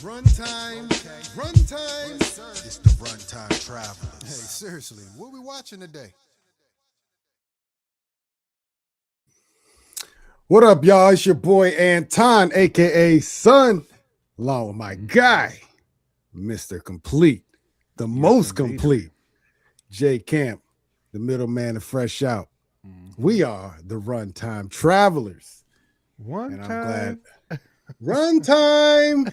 Runtime, runtime. It's the Runtime Travelers. Hey, seriously, what we watching today? What up, y'all? It's your boy Anton, aka Son, along with my guy, Mr. Complete, the most indeed. complete, J Camp, the middleman of Fresh Out. We are the Runtime Travelers. One And I'm time. glad. Runtime.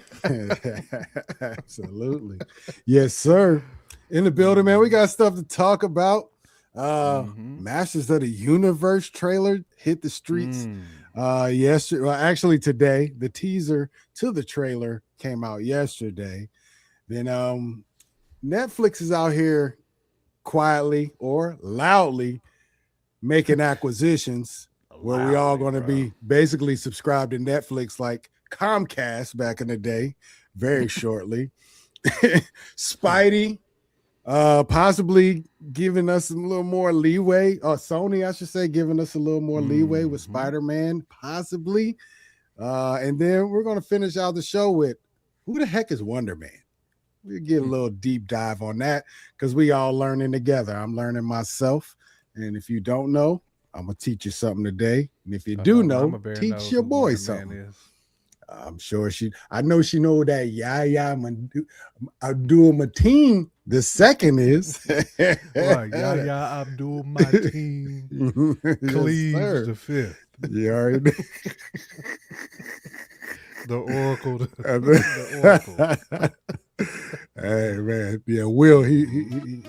Absolutely. Yes, sir. In the building, man. We got stuff to talk about. Masters of the Universe trailer hit the streets yesterday. Well, actually today. The teaser to the trailer came out yesterday. Then Netflix is out here quietly or loudly making acquisitions where we all going to be basically subscribed to Netflix like Comcast back in the day very shortly. Spidey possibly giving us a little more leeway, or Sony, I should say, giving us a little more leeway with Spider-Man, possibly. And then we're going to finish out the show with who the heck is Wonder Man? We'll get a little deep dive on that because we all learning together. I'm learning myself. And if you don't know, I'm going to teach you something today. And if you do know, teach your boy something. I'm sure I know she know that Yaya Abdul Mateen the second is. Right, Yaya Abdul Mateen Cleaves the fifth. You already The Oracle. The Oracle. Hey man, yeah, Will he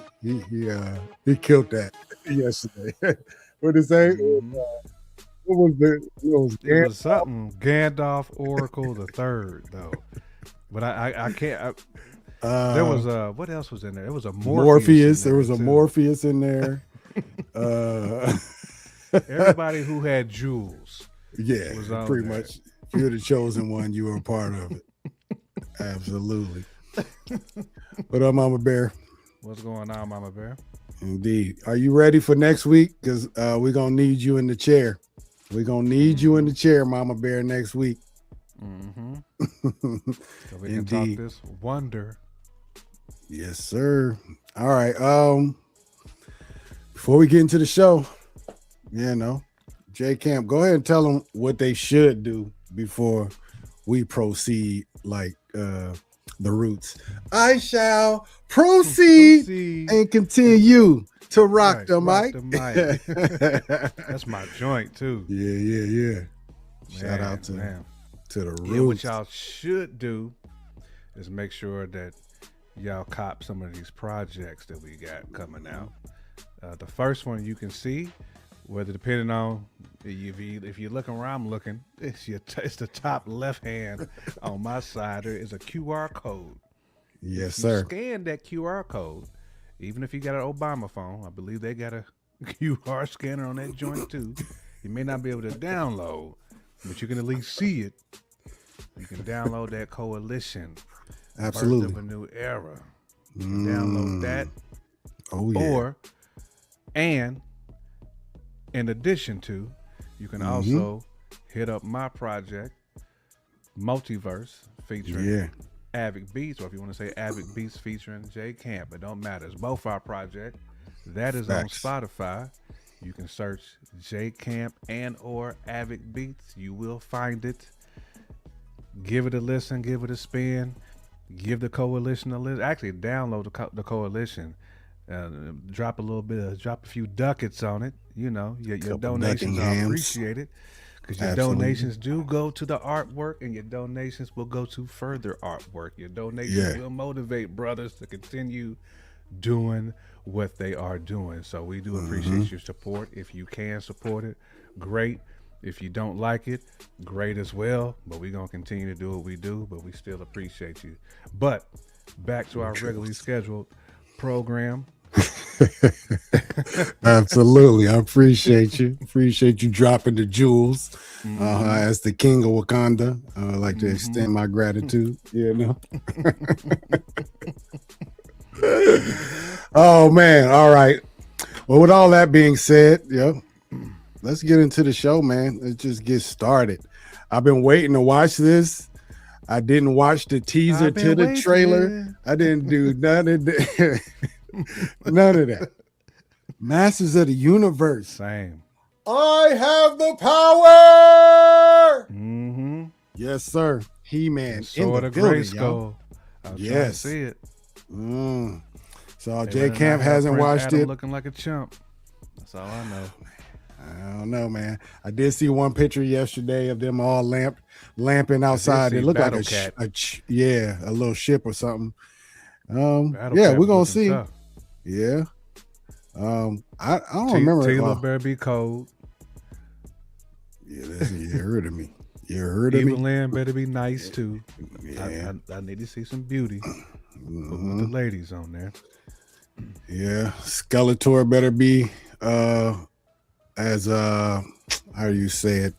killed that yesterday. What did he say? What was it? It was something Gandalf Oracle the Third though, but I can't. There was what else was in there? There was a Morpheus. There was a Morpheus in there. Everybody who had jewels. Yeah, was on pretty much. If you're the chosen one, you were a part of it. Absolutely. What up, Mama Bear? What's going on, Mama Bear? Indeed. Are you ready for next week? Because we're going to need you in the chair. We're going to need you in the chair, Mama Bear, next week. So we can talk this wonder. Yes, sir. All right. Before we get into the show, J Camp, go ahead and tell them what they should do before we proceed like the Roots. I shall proceed and continue to rock the mic. That's my joint too. Yeah. Shout out to the Roots. Yeah, what y'all should do is make sure that y'all cop some of these projects that we got coming out. The first one you can see, whether depending on if you're looking where I'm looking, it's the top left hand on my side. There is a QR code. Yes, if you sir. Scan that QR code. Even if you got an Obama phone, I believe they got a QR scanner on that joint too. You may not be able to download, but you can at least see it. You can download that Coalition. Absolutely. Birth of a New Era. You can download that. Oh yeah. And in addition to, you can also hit up my project, Multiverse, featuring Avic Beats, or if you want to say Avic Beats featuring J Camp, it don't matter. It's both our project. That is on Spotify. You can search J Camp and or Avic Beats. You will find it. Give it a listen. Give it a spin. Give the Coalition a listen. Actually, download the Coalition. Drop a few ducats on it. You know, your donations are appreciated because your donations do go to the artwork, and your donations will go to further artwork. Your donations will motivate brothers to continue doing what they are doing. So we do appreciate your support. If you can support it, great. If you don't like it, great as well. But we're going to continue to do what we do, but we still appreciate you. But back to our regularly scheduled program. Absolutely. I appreciate you. Appreciate you dropping the jewels. As the king of Wakanda, I like to extend my gratitude. Oh man. All right. Well, with all that being said, let's get into the show, man. Let's just get started. I've been waiting to watch this. I didn't watch the teaser I've been to the waiting. trailer. I didn't do none of that. None of that. Masters of the Universe. Same. I have the power. Mm-hmm. Yes, sir. He-Man in Sword the of building, Grayskull. y'all. I was trying to Yes. see it. So They J better not Camp have hasn't Prince watched Adam it. looking like a chump. That's all I know. I don't know, man. I did see one picture yesterday of them all lamping outside. see It looked like Battle a Cat. a little ship or something. Battle Yeah, Cat we're gonna was looking see. tough. Yeah. I don't remember. Taylor better be cold. Yeah, you heard of me. You heard of me. Evil Land better be nice too. Yeah. I need to see some beauty with the ladies on there. Yeah. Skeletor better be as how do you say it?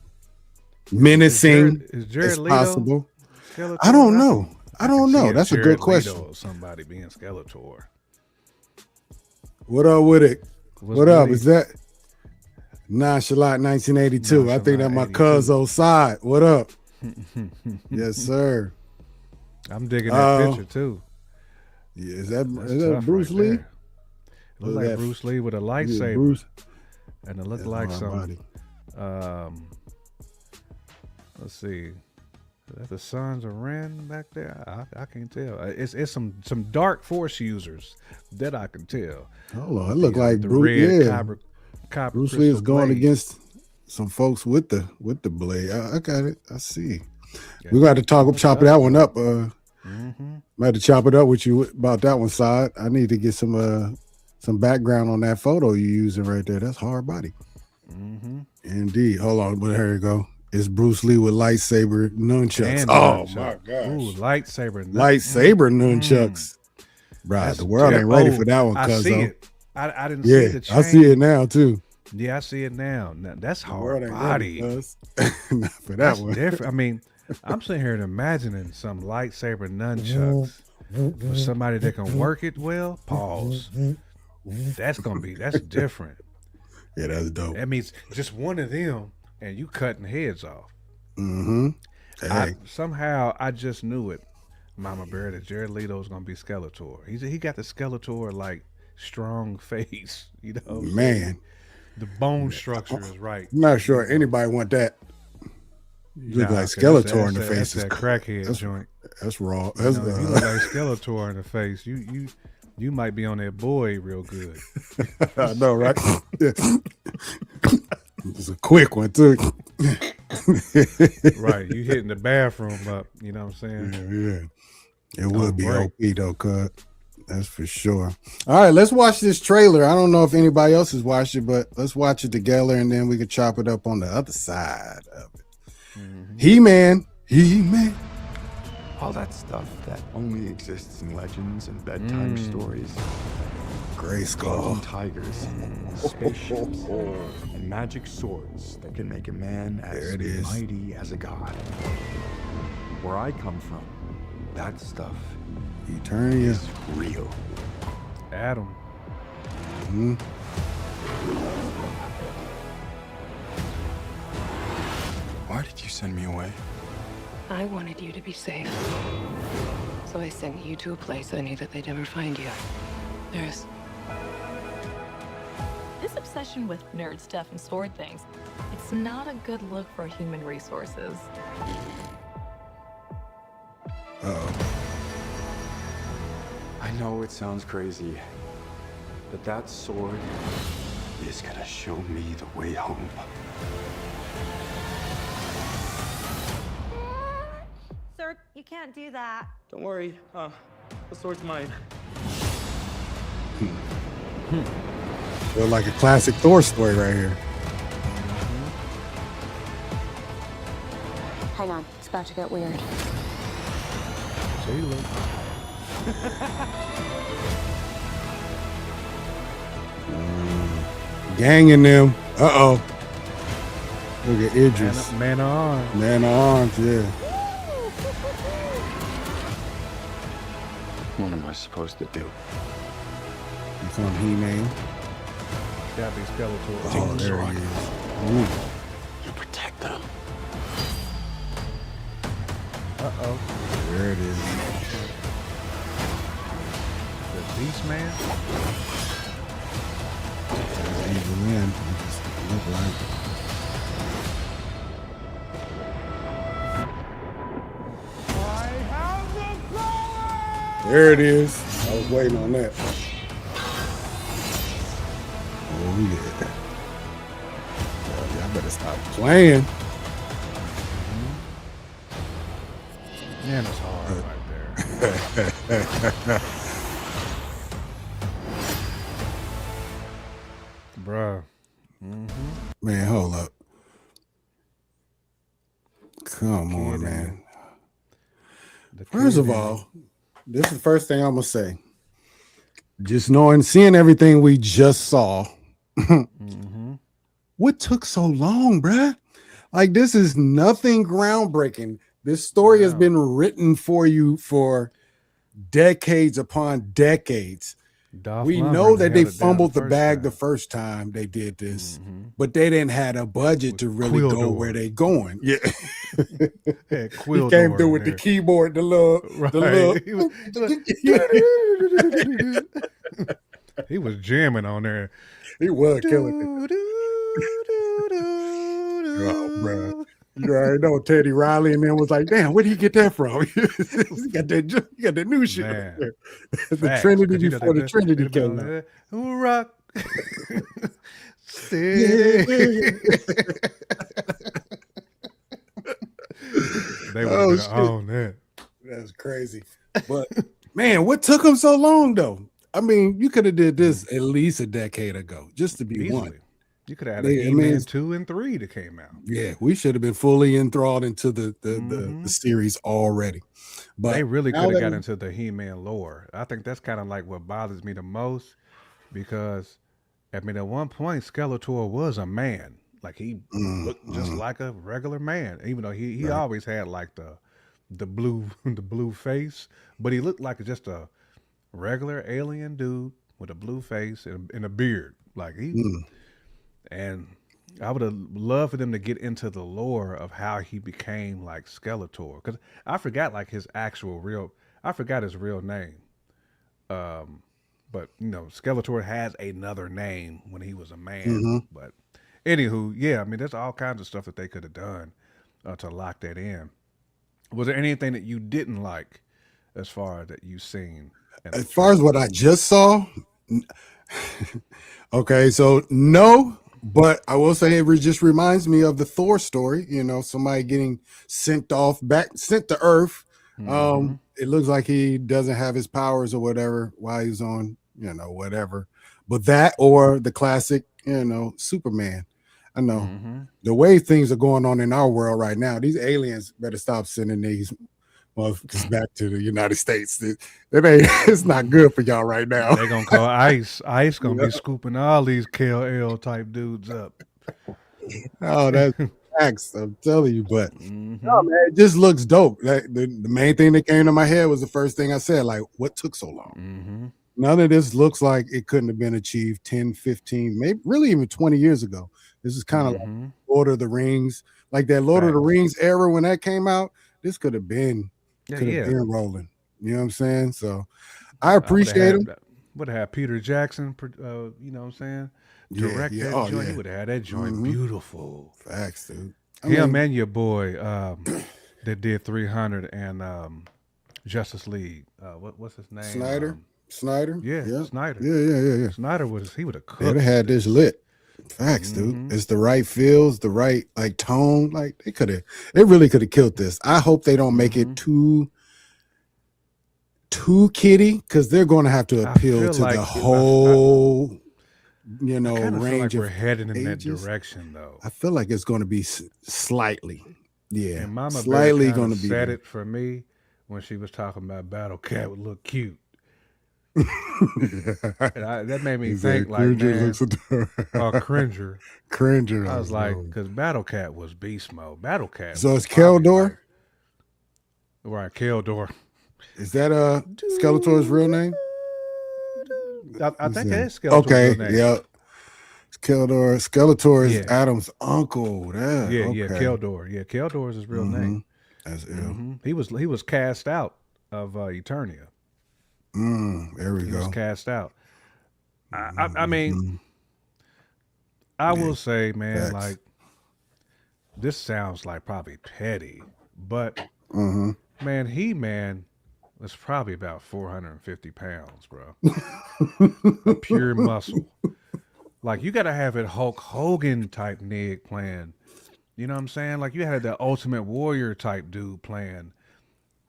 Menacing Is Jared as Leto possible. Skeletor? I don't know. I don't know. That's a good Jared Leto question. or somebody being Skeletor. What up with it? What up? goody? Is that Nonchalant 1982? I think that's my cuzzo side. What up? Yes, sir. I'm digging that picture too. Yeah, That's is that tough Bruce right Lee? there. It looked like Bruce Lee with a lightsaber. Bruce? And it looked That's like hard some body. let's see. Is that the Sons of Ren back there? I can't tell. It's some dark force users that I can tell. Hold on, it looked like the Bruce. red Yeah, copper Bruce Lee is going blade. against some folks with the blade. I got it. I see. Yeah. We got to chop that one up. Mm-hmm. I had to chop it up with you about that one side. I need to get some background on that photo you using right there. That's hard body. Mm-hmm. Indeed. Hold on, but here you go. It's Bruce Lee with lightsaber nunchucks. And Oh nunchuck. my gosh. Ooh, lightsaber. Lightsaber nunchucks. Bruh, the world ain't ready for that one, I cuz. see it. I didn't see the chain. I see it now too. Yeah, I see it now. That's The world hard ain't body. ready, cuz. Not for that That's one. different. I mean, I'm sitting here and imagining some lightsaber nunchucks for somebody that can work it well. Pause. That's different. Yeah, that's dope. That means just one of them and you cutting heads off. Mm-hmm. Hey. Somehow I just knew it, Mama Bear, that Jared Leto's gonna be Skeletor. He got the Skeletor like strong face, you know. Man, the bone structure is right. I'm not sure anybody want that. You look like Skeletor in the face. That's that crackhead joint. That's raw. You look like Skeletor in the face. You might be on that boy real good. I know, right? It's a quick one too. Right, you hitting the bathroom up. You know what I'm saying? Yeah. It would be OP though, cut. That's for sure. All right, let's watch this trailer. I don't know if anybody else has watched it, but let's watch it together, and then we can chop it up on the other side of it. Mm-hmm. He-Man. All that stuff that only exists in legends and bedtime stories. Grayskull. Golden tigers, spaceships, and magic swords that can make a man as mighty as a god. Where I come from, that stuff is real. Adam. Mm-hmm. Why did you send me away? I wanted you to be safe. So I sent you to a place I knew that they'd never find you. There's... This obsession with nerd stuff and sword things, it's not a good look for human resources. I know it sounds crazy, but that sword is gonna show me the way home. Sir, you can't do that. Don't worry, the sword's mine. Feel like a classic Thor story right here. Hang on, it's about to get weird. Ganging them. Uh-oh. Look at Idris. Man of arms. Man of arms, yeah. What am I supposed to do? Here come He-Man. Gotta be Skeletor. Oh, there he is. You protect them. Uh-oh. There it is. The Beast Man. Evil Man. It just look like. There it is. I was waiting on that. Oh yeah. Oh, y'all better stop playing. Man, it's hard right there. Bruh. Man, hold up. Come on, man. First of all, this is the first thing I'm gonna say. Just seeing everything we just saw. What took so long, bruh? Like, this is nothing groundbreaking. This story has been written for you for decades upon decades. We know that they fumbled the bag the first time they did this, but they didn't have a budget to really go where they going. Yeah. He came through with the keyboard, the little. He was jamming on there. He was killing it. Oh, bro. You already know Teddy Riley and then was like, damn, where did he get that from? He got that new shit. The Trinity before the Trinity came out. Rock. They were on that. That's crazy. But man, what took them so long though? I mean, you could have did this at least a decade ago, just to be one. You could have had He-Man 2 and 3 that came out. Yeah, we should have been fully enthralled into the series already. But they really could have got into the He-Man lore. I think that's kind of like what bothers me the most, because I mean, at one point Skeletor was a man. Like, he looked just like a regular man, even though he always had like the blue face, but he looked like just a regular alien dude with a blue face and a beard. Like, and I would have loved for them to get into the lore of how he became like Skeletor, because I forgot like his real name. But you know, Skeletor has another name when he was a man. But anywho, yeah, I mean, there's all kinds of stuff that they could have done to lock that in. Was there anything that you didn't like as far as that you've seen? As far as what I just saw, okay, so no. But I will say it just reminds me of the Thor story, you know, somebody getting sent to Earth. It looks like he doesn't have his powers or whatever while he's on, you know, whatever. But that, or the classic, you know, Superman. I know the way things are going on in our world right now, these aliens better stop sending these motherfuckers back to the United States. It's not good for y'all right now. They're gonna call ICE. ICE gonna be scooping all these KL type dudes up. Oh, that's facts. I'm telling you, but no, man, it just looks dope. Like, the main thing that came to my head was the first thing I said, like, what took so long? None of this looks like it couldn't have been achieved 10, 15, maybe really even 20 years ago. This is kind of like Lord of the Rings, like that Lord of the Rings era when that came out. This could have been been rolling. You know what I'm saying? So I appreciate him. Would have had Peter Jackson, you know what I'm saying? Direct that joint. Yeah. He would have had that joint beautiful. Facts, dude. Him and your boy that did 300 and Justice League. What's his name? Snyder? Yeah, Snyder. Yeah. Snyder he would have cooked. They'd have had this lit. Facts, dude. It's the right feels, the right like tone. Like, they really could have killed this. I hope they don't make it too kiddie, because they're going to have to appeal to the whole, you know, range like of we're heading in ages. that direction, though. I feel like it's going to be slightly, and Mama slightly going to be. Said it for me when she was talking about Battle Cat would look cute. That made me think like, man, Cringer. I was like, because Battle Cat was beast mode. Battle Cat. So it's Keldor? Right, Keldor. Is that Skeletor's real name? I think it is Skeletor's real name. Yeah. Skeletor is Adam's uncle. Yeah, Keldor. Yeah, Keldor is his real name. That's ill. He was cast out of Eternia. There we He go. was cast out. I mean, I will say, man, Facts. like this sounds like probably petty, but man, He-Man was probably about 450 pounds, bro. A pure muscle. Like you got to have it Hulk Hogan type Nig playing. You know what I'm saying? Like you had the Ultimate Warrior type dude playing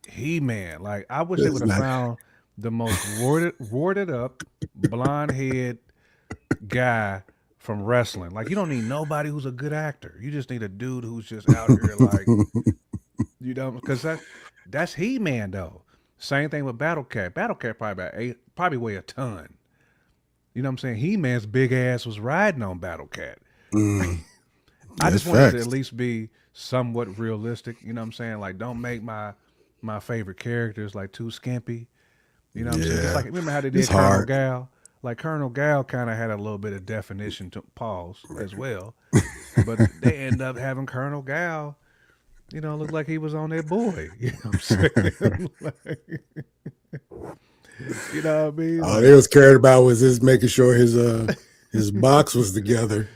He-Man. Like I wish they would have found the most warded up, blonde head guy from wrestling. Like you don't need nobody who's a good actor. You just need a dude who's just out here like, you know, because that's He-Man though. Same thing with Battle Cat. Battle Cat probably weigh a ton. You know what I'm saying? He-Man's big ass was riding on Battle Cat. I just wanted to at least be somewhat realistic. You know what I'm saying? Like, don't make my favorite characters like too skimpy. You know what I'm saying? It's like, remember how they did Colonel Gal? Like Colonel Gal kind of had a little bit of definition to pause as well, but they end up having Colonel Gal, you know, look like he was on that boy. You know what I'm saying? Like, you know what I mean? All they was cared about was just making sure his box was together.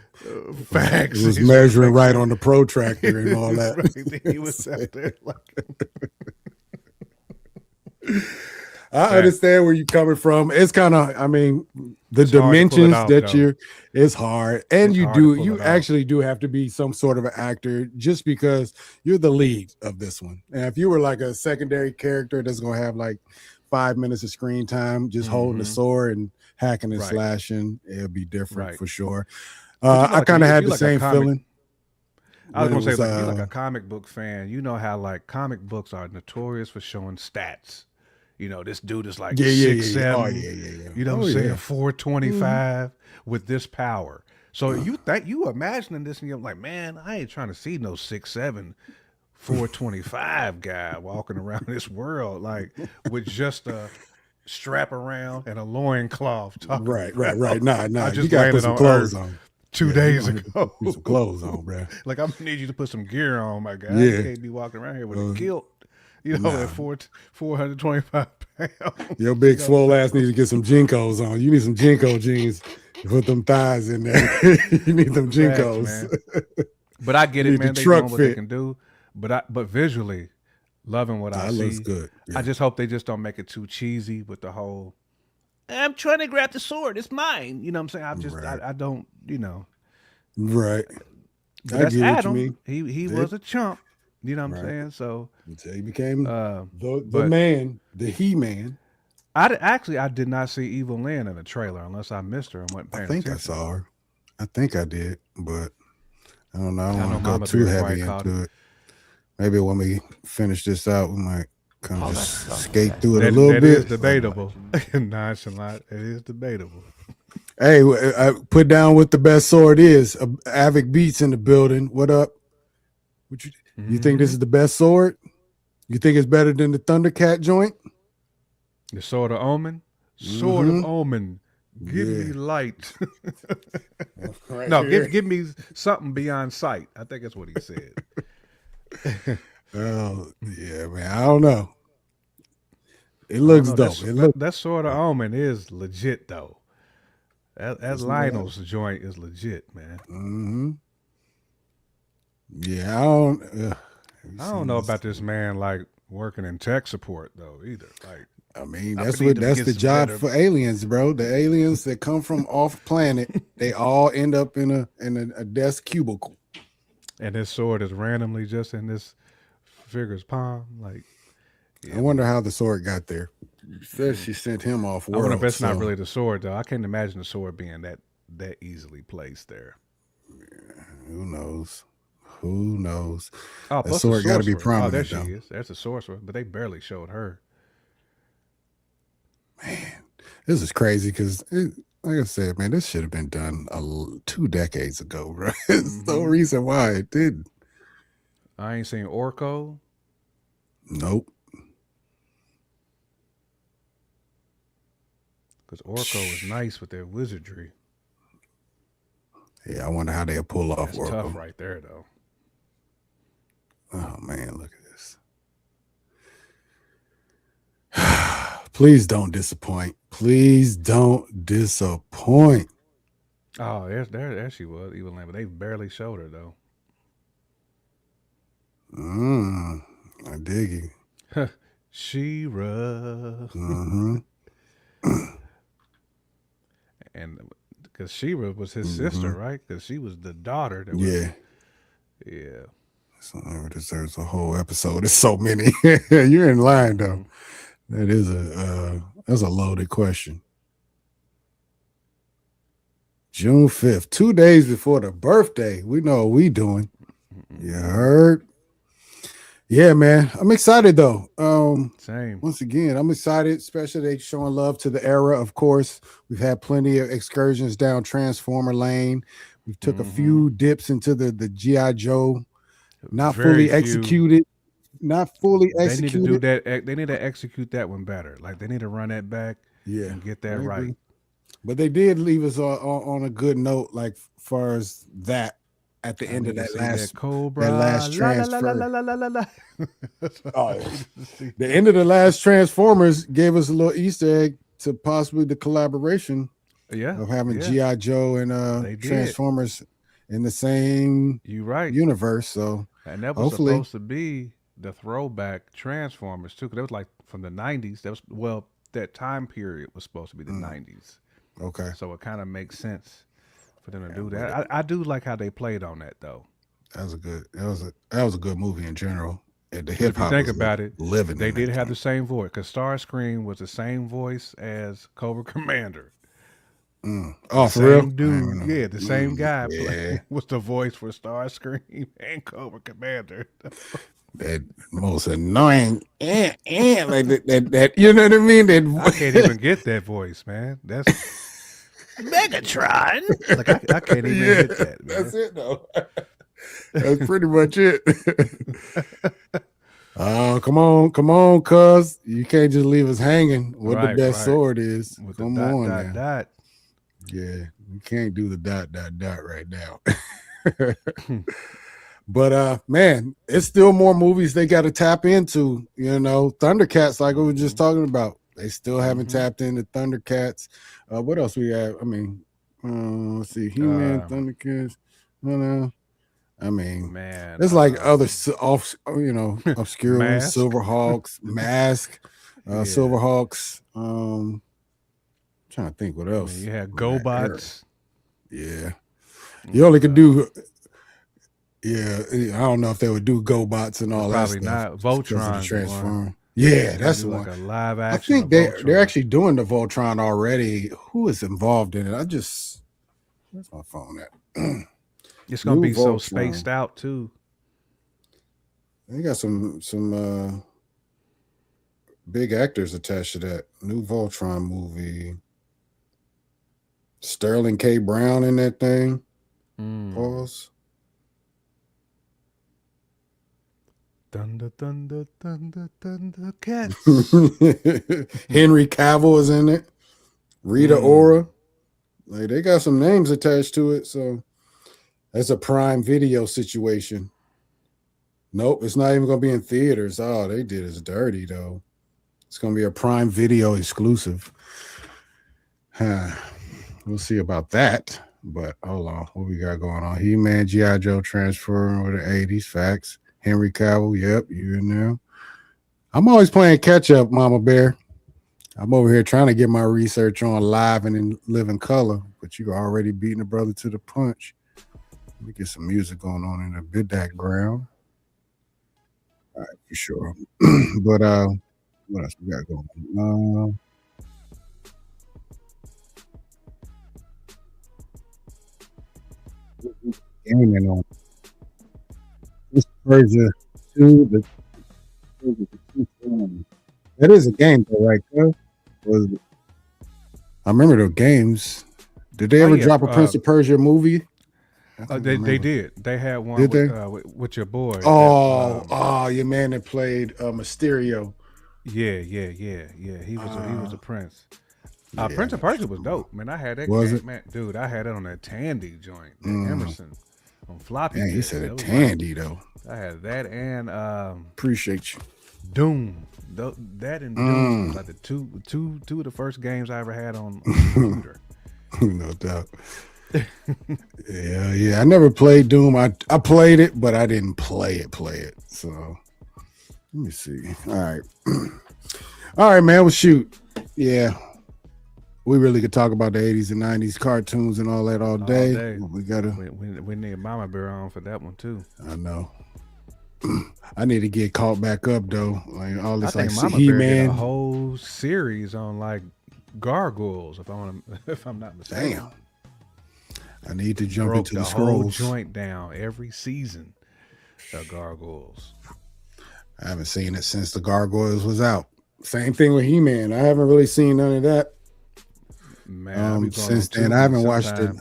Facts. He was measuring right on the protractor and all that. Right. He was out there like. I understand where you're coming from. It's kind of, I mean, the dimensions it's hard. And you actually do have to be some sort of an actor just because you're the lead of this one. And if you were like a secondary character that's going to have like 5 minutes of screen time, just holding the sword and hacking and slashing, it'll be different for sure. I kind of had the same feeling. I was going to say, like, you're like a comic book fan. You know how like comic books are notorious for showing stats. You know, this dude is like 6'7". Oh, You know what I'm saying? 425 with this power. So you imagining this and you're like, man, I ain't trying to see no 6'7", 425 guy walking around this world like with just a strap around and a loincloth. Right. Nah. I just you gotta put some clothes on. 2 days ago. Put some clothes on, bro. Like I'm gonna need you to put some gear on, my guy. You can't be walking around here with a kilt. You know, at 425 pounds. Your big swole ass needs to get some Jinkos on. You need some Jinko jeans to put them thighs in there. You need them Jinkos. But I get it, man. They doing what they can do. But visually, loving what I see. Looks good. Yeah. I just hope they just don't make it too cheesy with the whole, I'm trying to grab the sword. It's mine. You know what I'm saying? I don't, you know. Right. But that's Adam. He was a chump. You know what I'm saying? So he became the man, the He-Man. I did not see Evil Lynn in the trailer unless I missed her and wasn't paying attention. I saw her. I think I did, but I don't know. I don't want to go too heavy into it. Maybe when we finish this out, we might kind of just skate through it a little bit. It is debatable. Nonchalant. It is debatable. Hey, I put down what the best sword is. Avic Beats in the building. What up? You think this is the best sword? You think it's better than the Thundercat joint? The Sword of Omen? Sword of Omen. Give me light. Give me something beyond sight. I think that's what he said. Oh, yeah, man. I don't know. It looks dope. That Sword of Omen is legit, though. That Lionel's joint is legit, man. Mm-hmm. Yeah, I don't know about this man like working in tech support though either. Like, I mean, that's the job for aliens, bro. The aliens that come from off planet, they all end up in a desk cubicle. And this sword is randomly just in this figure's palm. Like, I wonder how the sword got there. Says she sent him off world. I wonder if it's not really the sword though. I can't imagine the sword being that easily placed there. Yeah, who knows? Who knows? Oh, the sword got to be prominent. Oh, there she is. There's a sorcerer, but they barely showed her. Man, this is crazy because, like I said, man, this should have been done 2 decades ago, bro. There's no reason why it didn't. I ain't seen Orko. Nope. Because Orko was nice with their wizardry. Yeah, I wonder how they'll pull off That's Orko. tough right there, though. Oh, man, look at this. Please don't disappoint. Please don't disappoint. Oh, there she was, Evil Lane, but they barely showed her though. I dig you. She-Ra. Mm-hmm. And because She-Ra was his sister, right? Because she was the daughter. That was, Yeah. yeah. So it deserves a whole episode. There's so many. You're in line though. That is that's a loaded question. June 5th, 2 days before the birthday. We know what we doing. You heard? Yeah, man. I'm excited though. Same. Once again, I'm excited, especially they showing love to the era. Of course, we've had plenty of excursions down Transformer Lane. We took a few dips into the G.I. Joe, not Very fully few. executed. Not fully They need to do executed. that. They need to execute that one better. Like they need to run that back and get I that right. agree. But they did leave us on a good note, like far as that at the end of that last Cobra, that last transfer. la. Oh, yeah. The end of the last Transformers gave us a little Easter egg to possibly the collaboration of having G.I. Joe and Transformers in the same universe. So and that was supposed to be the throwback Transformers too, because it was like from the 90s. That was that time period was supposed to be the 90s. Okay. So it kind of makes sense for them to do that. I do like how they played on that though. That was a good movie in general. And the hip hop. If you think about it, living. They did have the same voice because Starscream was the same voice as Cobra Commander. Oh, for real? Dude, yeah, the same guy was the voice for Starscream and Cobra Commander. That most annoying like that, you know what I mean? I can't even get that voice, man. That's Megatron. Like I can't even hit that, man. That's it though. That's pretty much it. Oh, come on, cuz. You can't just leave us hanging. What the best sword is. With come the on dot, now. dot. Yeah, you can't do the dot right now. But man, it's still more movies they got to tap into. You know, Thundercats, like we were just talking about, they still haven't tapped into Thundercats. What else we have? I mean, let's see, He-Man, Thundercats. I mean, man, there's like other obscure ones, Silverhawks, Mask, Silverhawks. Trying to think what else. I mean, you had GoBots. Yeah, you only could do. Yeah, I don't know if they would do GoBots and all that stuff. Probably not. Voltron Transform. Yeah, that's the one. Like a live action. I think they're actually doing the Voltron already. Who is involved in it? Where's my phone at? It's gonna be so spaced out too. They got some big actors attached to that new Voltron movie. Sterling K. Brown in that thing. Pause. Thunder, thunder, thunder, thunder, cats. Henry Cavill is in it. Rita Ora. Like they got some names attached to it, so that's a Prime Video situation. Nope, it's not even gonna be in theaters. Oh, they did us dirty though. It's gonna be a Prime Video exclusive. We'll see about that. But hold on, what we got going on? He-Man, G.I. Joe transfer over the 80s. Facts. Henry Cavill, yep, you in there. I'm always playing catch up, Mama Bear. I'm over here trying to get my research on live and in living color, but you're already beating a brother to the punch. Let me get some music going on in the background. All right, for sure. But what else we got going on? Gaming on this Persia 2. That is a game, though, right? I remember the games. Did they ever drop a Prince of Persia movie? They did. They had one. Did they? With your boy? Your man that played Mysterio. Yeah. He was a prince. Prince of Persia was dope, man. I had that Was game, it? man. Dude, I had it on that Tandy joint, that Emerson, on floppy. Dang, he disk. said That a was Tandy though. I had that and Appreciate you. Doom. That and Doom was like the two of the first games I ever had on a computer. No doubt. Yeah. I never played Doom. I played it, but I didn't play it. So let me see. All right, man. Well, shoot. Yeah. We really could talk about the 80s and 90s cartoons and all that all day. We gotta. We need Mama Bear on for that one too. I know. I need to get caught back up though. Like all this, I think like Mama Bear did He-Man. a whole series on like gargoyles, if I'm not mistaken. Damn. I need to jump Broke into the whole scrolls. joint down every season of gargoyles. I haven't seen it since the Gargoyles was out. Same thing with He-Man. I haven't really seen none of that. Man, since then I haven't watched it.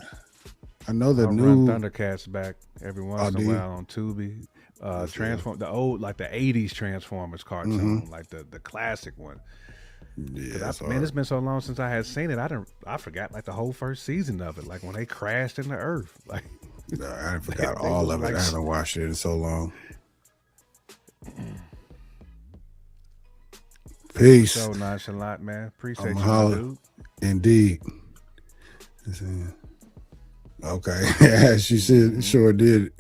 I know the new Thundercats back every once in a while on Tubi. Transform the old, like the 80s Transformers cartoon, like the classic one. Yeah, man, it's been so long since I had seen it. I forgot like the whole first season of it, like when they crashed into Earth. Like I forgot all of it. I haven't watched it in so long. Peace. So nonchalant, man. Appreciate you, dude. Indeed. Okay. Yeah, she said sure did.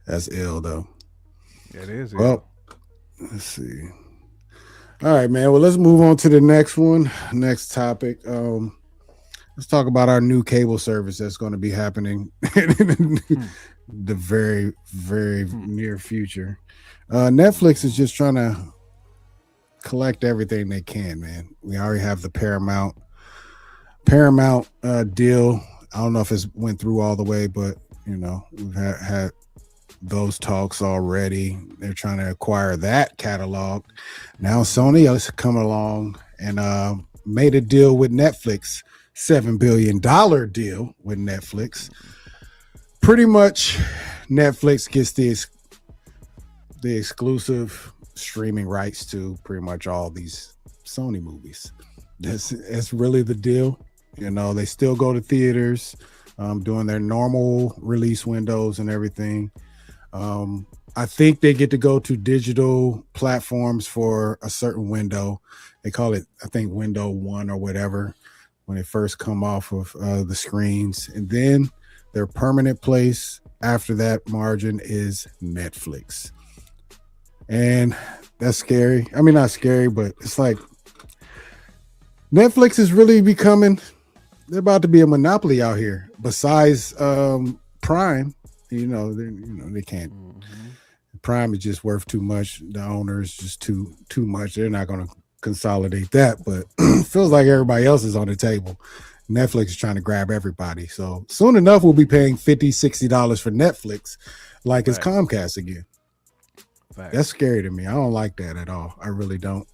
That's ill though. It is ill. Well, let's see. All right, man. Well, let's move on to the next one. Next topic. Let's talk about our new cable service that's going to be happening in the very, very near future. Netflix is just trying to collect everything they can, man. We already have the Paramount deal. I don't know if it's went through all the way, but you know, we've had those talks already. They're trying to acquire that catalog. Now Sony has come along and made a deal with Netflix, $7 billion deal with Netflix. Pretty much Netflix gets the exclusive streaming rights to pretty much all these Sony movies. That's really the deal. You know, they still go to theaters, doing their normal release windows and everything. I think they get to go to digital platforms for a certain window. They call it, I think, window 1 or whatever, when they first come off of the screens. And then their permanent place after that margin is Netflix. And that's scary. I mean, not scary, but it's like Netflix is really becoming, they're about to be a monopoly out here. Besides Prime, they can't. Prime is just worth too much. The owner is just too much. They're not going to consolidate that, but it feels like everybody else is on the table. Netflix is trying to grab everybody. So soon enough, we'll be paying $50, $60 for Netflix like it's Comcast again. That's scary to me. I don't like that at all. I really don't.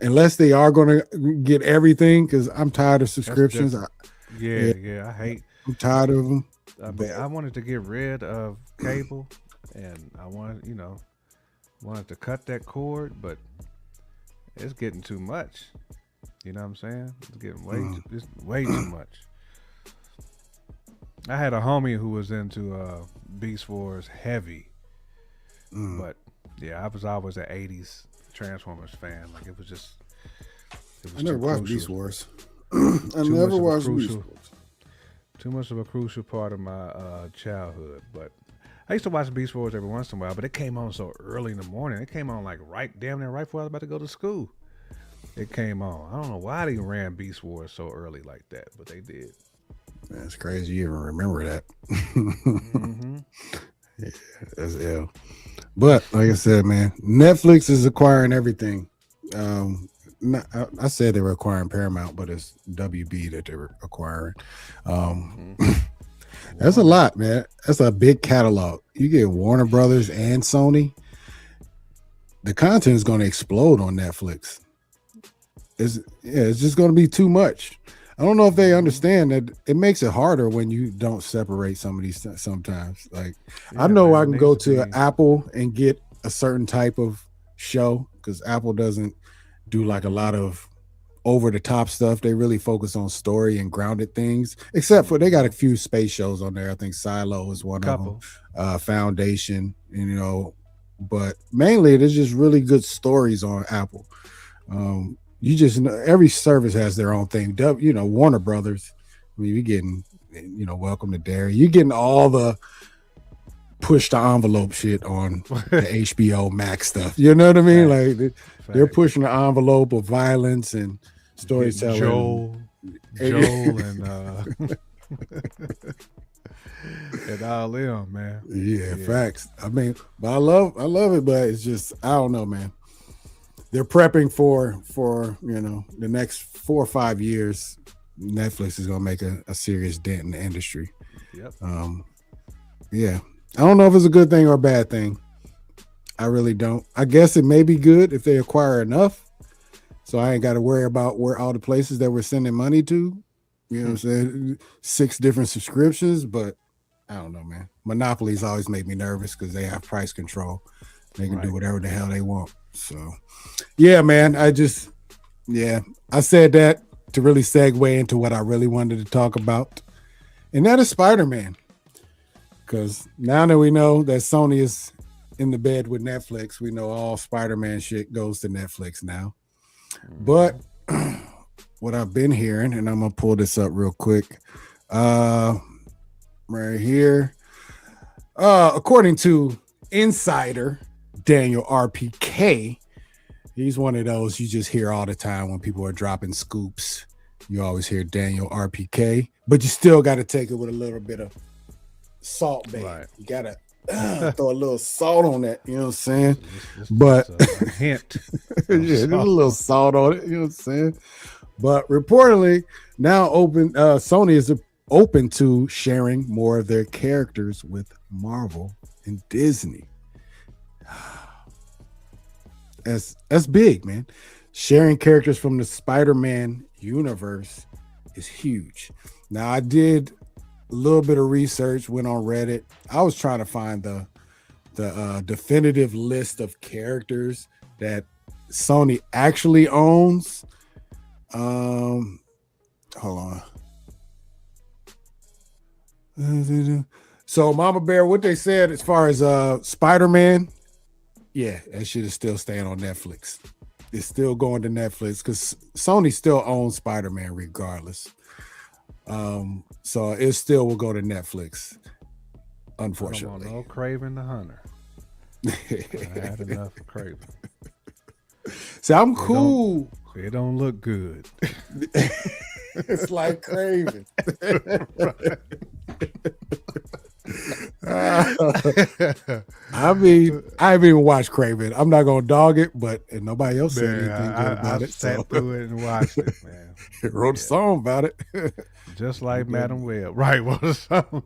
Unless they are going to get everything, because I'm tired of subscriptions. I hate. I'm tired of them. I mean, I wanted to get rid of cable, and I wanted to cut that cord, but it's getting too much. You know what I'm saying? It's getting way too much. I had a homie who was into Beast Wars heavy, but yeah, I was always an '80s Transformers fan. Like it was I never watched Beast Wars. I never watched Beast Wars. Too much of a crucial part of my childhood. But I used to watch Beast Wars every once in a while, but it came on so early in the morning. It came on like damn near right before I was about to go to school. It came on. I don't know why they ran Beast Wars so early like that, but they did. That's crazy. You even remember that. Yeah, that's ill. But like I said, man, Netflix is acquiring everything. I said they were acquiring Paramount, but it's WB that they were acquiring. That's a lot, man. That's a big catalog. You get Warner Brothers and Sony. The content is going to explode on Netflix. It's just going to be too much. I don't know if they understand that it makes it harder when you don't separate some of these sometimes. Like I know I can go to Apple and get a certain type of show because Apple doesn't do like a lot of over the top stuff. They really focus on story and grounded things, except for they got a few space shows on there. I think Silo is one of them. Foundation, but mainly there's just really good stories on Apple. You just know every service has their own thing. Warner Brothers. I mean, you're getting, Welcome to Derry. You're getting all the push the envelope shit on the HBO Max stuff. You know what I mean? Like they're pushing the envelope of violence and storytelling. Joel and and all them, man. Yeah, facts. I mean, but I love it, but it's just I don't know, man. They're prepping for the next 4 or 5 years. Netflix is gonna make a serious dent in the industry. Yep. Yeah. I don't know if it's a good thing or a bad thing. I really don't. I guess it may be good if they acquire enough. So I ain't got to worry about where all the places that we're sending money to. You know what I'm saying? 6 different subscriptions, but I don't know, man. Monopolies always make me nervous because they have price control. They can do whatever the hell they want. So, yeah, man. I said that to really segue into what I really wanted to talk about. And that is Spider-Man. Because now that we know that Sony is in the bed with Netflix, we know all Spider-Man shit goes to Netflix now. But what I've been hearing, and I'm going to pull this up real quick, right here. According to Insider Daniel RPK, he's one of those you just hear all the time when people are dropping scoops. You always hear Daniel RPK, but you still got to take it with a little bit of salt, baby. Right. You gotta throw a little salt on that, you know what I'm saying? But a hint. There's a little salt on it, you know what I'm saying? But reportedly now Sony is open to sharing more of their characters with Marvel and Disney. That's big, man. Sharing characters from the Spider-Man universe is huge. Now I did a little bit of research, went on Reddit. I was trying to find the definitive list of characters that Sony actually owns. Hold on. So Mama Bear, what they said as far as Spider-Man, yeah, that shit is still staying on Netflix. It's still going to Netflix because Sony still owns Spider-Man regardless. So it still will go to Netflix, unfortunately. No Craven the Hunter. I had enough of Craven. See, I'm cool. It don't look good. It's like Craven. I mean, I haven't even watched Craven. I'm not gonna dog it, but and nobody else said anything good about it. Sat through it and watched it, man. Wrote a song about it. Just like Madam Web. Right, wrote a song.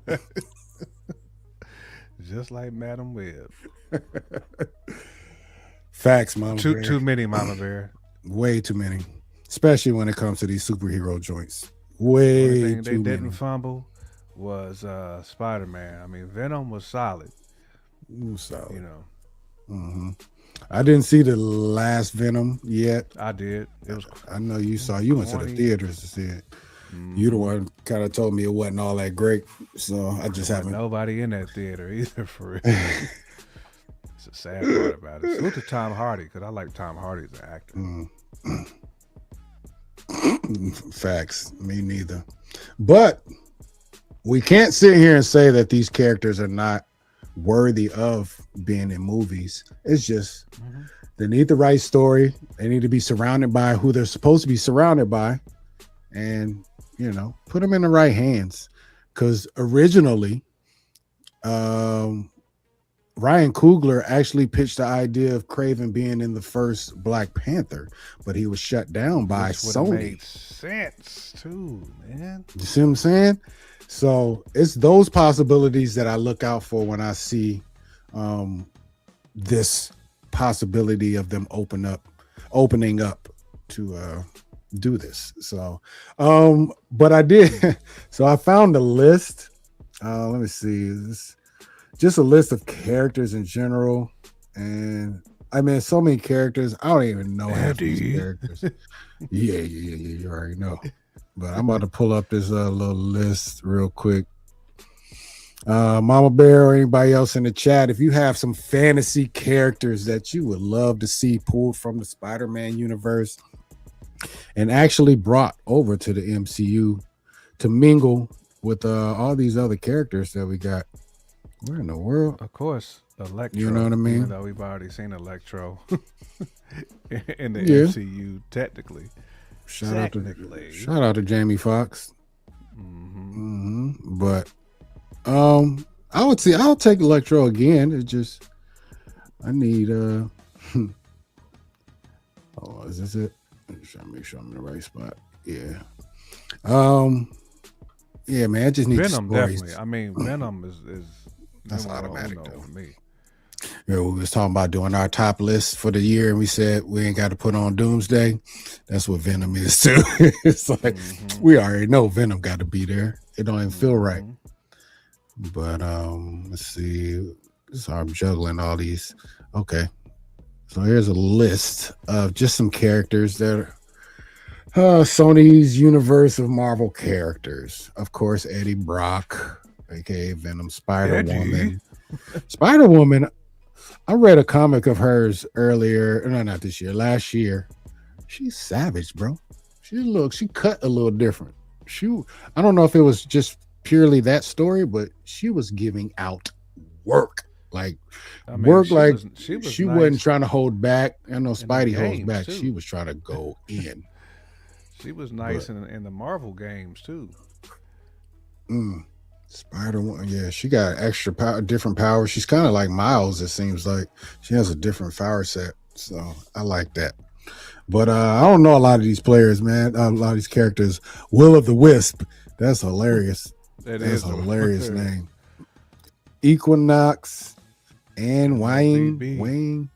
Just like Madam Web. Facts, Mama Bear. Too many, Mama Bear. Way too many. Especially when it comes to these superhero joints. Way too many. They didn't fumble was Spider-Man. I mean, Venom was solid. Solid. You know. Mm-hmm. I didn't see the last Venom yet. I did. It was. I know you saw. You went to the theaters to see it. You the one kind of told me it wasn't all that great, so I just haven't. Nobody in that theater either, for real. It's a sad part about it. Salute to Tom Hardy because I like Tom Hardy as an actor. Facts. Me neither. But we can't sit here and say that these characters are not worthy of being in movies. It's just they need the right story. They need to be surrounded by who they're supposed to be surrounded by, and put them in the right hands. Because originally, Ryan Coogler actually pitched the idea of Craven being in the first Black Panther, but he was shut down by Sony. Made sense too, man. You see what I'm saying? So it's those possibilities that I look out for when I see this possibility of them opening up to do this. So but I did so I found a list. Let me see. This just a list of characters in general, and I mean so many characters I don't even know half these characters. yeah, you already know. But I'm about to pull up this little list real quick. Mama Bear or anybody else in the chat, if you have some fantasy characters that you would love to see pulled from the Spider-Man universe and actually brought over to the MCU to mingle with all these other characters that we got. Where in the world? Of course, Electro. You know what I mean? Even though we've already seen Electro in the Yeah. MCU, technically. Shout out to Jamie Foxx. But I'll take Electro again. It just I need oh, is this it? I'm just trying to make sure I'm in the right spot. Yeah. Yeah, man. I just need Venom, stories. definitely. I mean, Venom is That's numero automatic, uno though. for me. You know, we was talking about doing our top list for the year, and we said we ain't got to put on Doomsday. That's what Venom is too. It's like we already know Venom got to be there. It don't even feel right. But let's see. So I'm juggling all these. Okay. So here's a list of just some characters that are Sony's universe of Marvel characters. Of course, Eddie Brock, aka Venom, Spider-Woman. Spider-Woman, I read a comic of hers earlier, no, not this year, last year. She's savage, bro. She cut a little different. I don't know if it was just purely that story, but she was giving out work. Like work, like she nice wasn't trying to hold back. I know Spidey holds games, back. too. She was trying to go in. She was nice in the Marvel games too. Spider-Woman, yeah, she got extra power, different powers. She's kind of like Miles. It seems like she has a different power set, so I like that. But I don't know a lot of these players, man. A lot of these characters. Will of the Wisp, that's hilarious. That's a hilarious name. Equinox, and Wayne,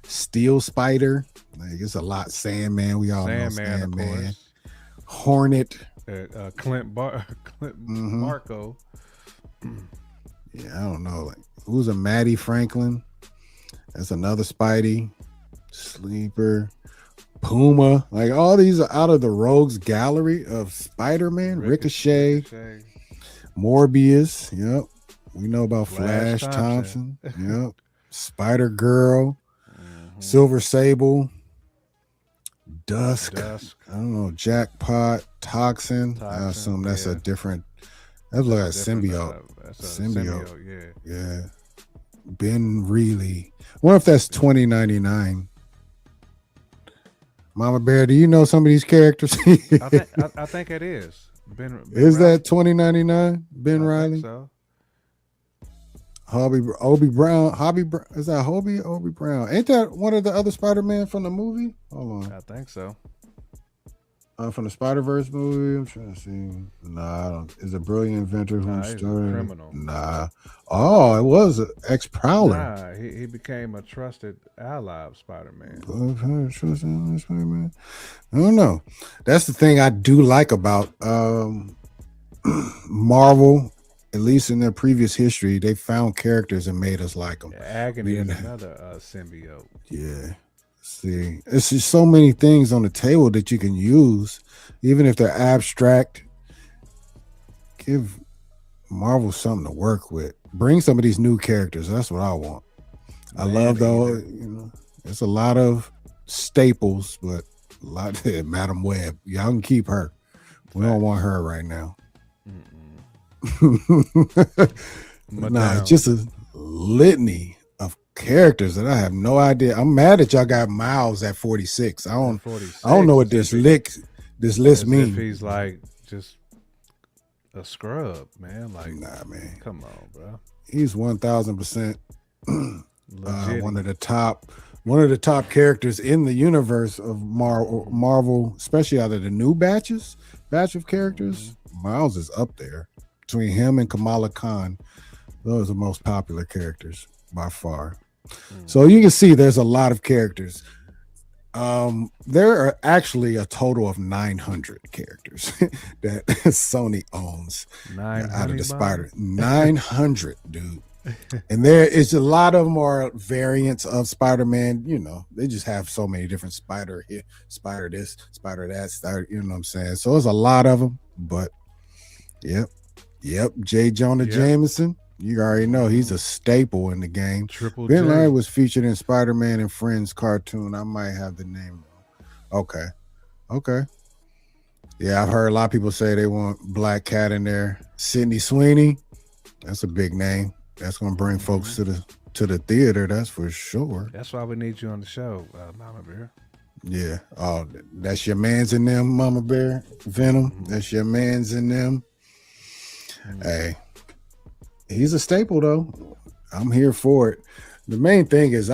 Steel Spider. Like it's a lot. Sandman, we all know Sandman. Hornet. Clint Marco. Yeah, I don't know. Like who's a Maddie Franklin? That's another Spidey. Sleeper. Puma. Like all these are out of the Rogues gallery of Spider-Man. Ricochet. Morbius. Yep. We know about Flash Thompson. Yep. Spider Girl. Silver Sable. Dusk. I don't know. Jackpot. Toxin. I assume that's a different. That's like a symbiote. Symbiote. Yeah. Ben Reilly. I wonder if that's 2099. Mama Bear, do you know some of these characters? I think it is. Ben is Riley? that 2099? Ben Riley? So. Obi Brown. Is that Obi Brown? Ain't that one of the other Spider-Man from the movie? Hold on. I think so. From the Spider-Verse movie. I'm trying to see. Nah, I don't. Is a brilliant inventor who he's a started. criminal. Nah. Oh, it was an ex-Prowler. Nah, he became a trusted ally of Spider-Man. I don't know. That's the thing I do like about Marvel. At least in their previous history, they found characters and made us like them. Agony is another symbiote. Yeah. See, it's just so many things on the table that you can use, even if they're abstract. Give Marvel something to work with. Bring some of these new characters. That's what I want. I love though. You know, there's a lot of staples, but a lot of Madam Web. Y'all can keep her. We don't want her right now. Nah, it's just a litany of characters that I have no idea. I'm mad that y'all got Miles at 46. I don't know what this list means. If he's like just a scrub, man. Like, nah, man. Come on, bro. He's 1000% one of the top characters in the universe of Marvel, especially out of the new batch of characters. Miles is up there. Between him and Kamala Khan, those are the most popular characters by far. So you can see there's a lot of characters. There are actually a total of 900 characters that Sony owns out of the Spider. 900, dude. And there is a lot of them are variants of Spider-Man. You know, they just have so many different Spider here, Spider this, Spider that, you know what I'm saying? So there's a lot of them, but yep. Yep, J. Jonah Jameson. You already know he's a staple in the game. Triple Ben J. Larry was featured in Spider-Man and Friends cartoon. I might have the name wrong. Okay. Yeah, I've heard a lot of people say they want Black Cat in there. Sydney Sweeney, that's a big name. That's gonna bring folks to the theater. That's for sure. That's why we need you on the show, Mama Bear. Yeah. Oh, that's your man's in them, Mama Bear. Venom. That's your man's in them. Hey, he's a staple though. I'm here for it. The main thing is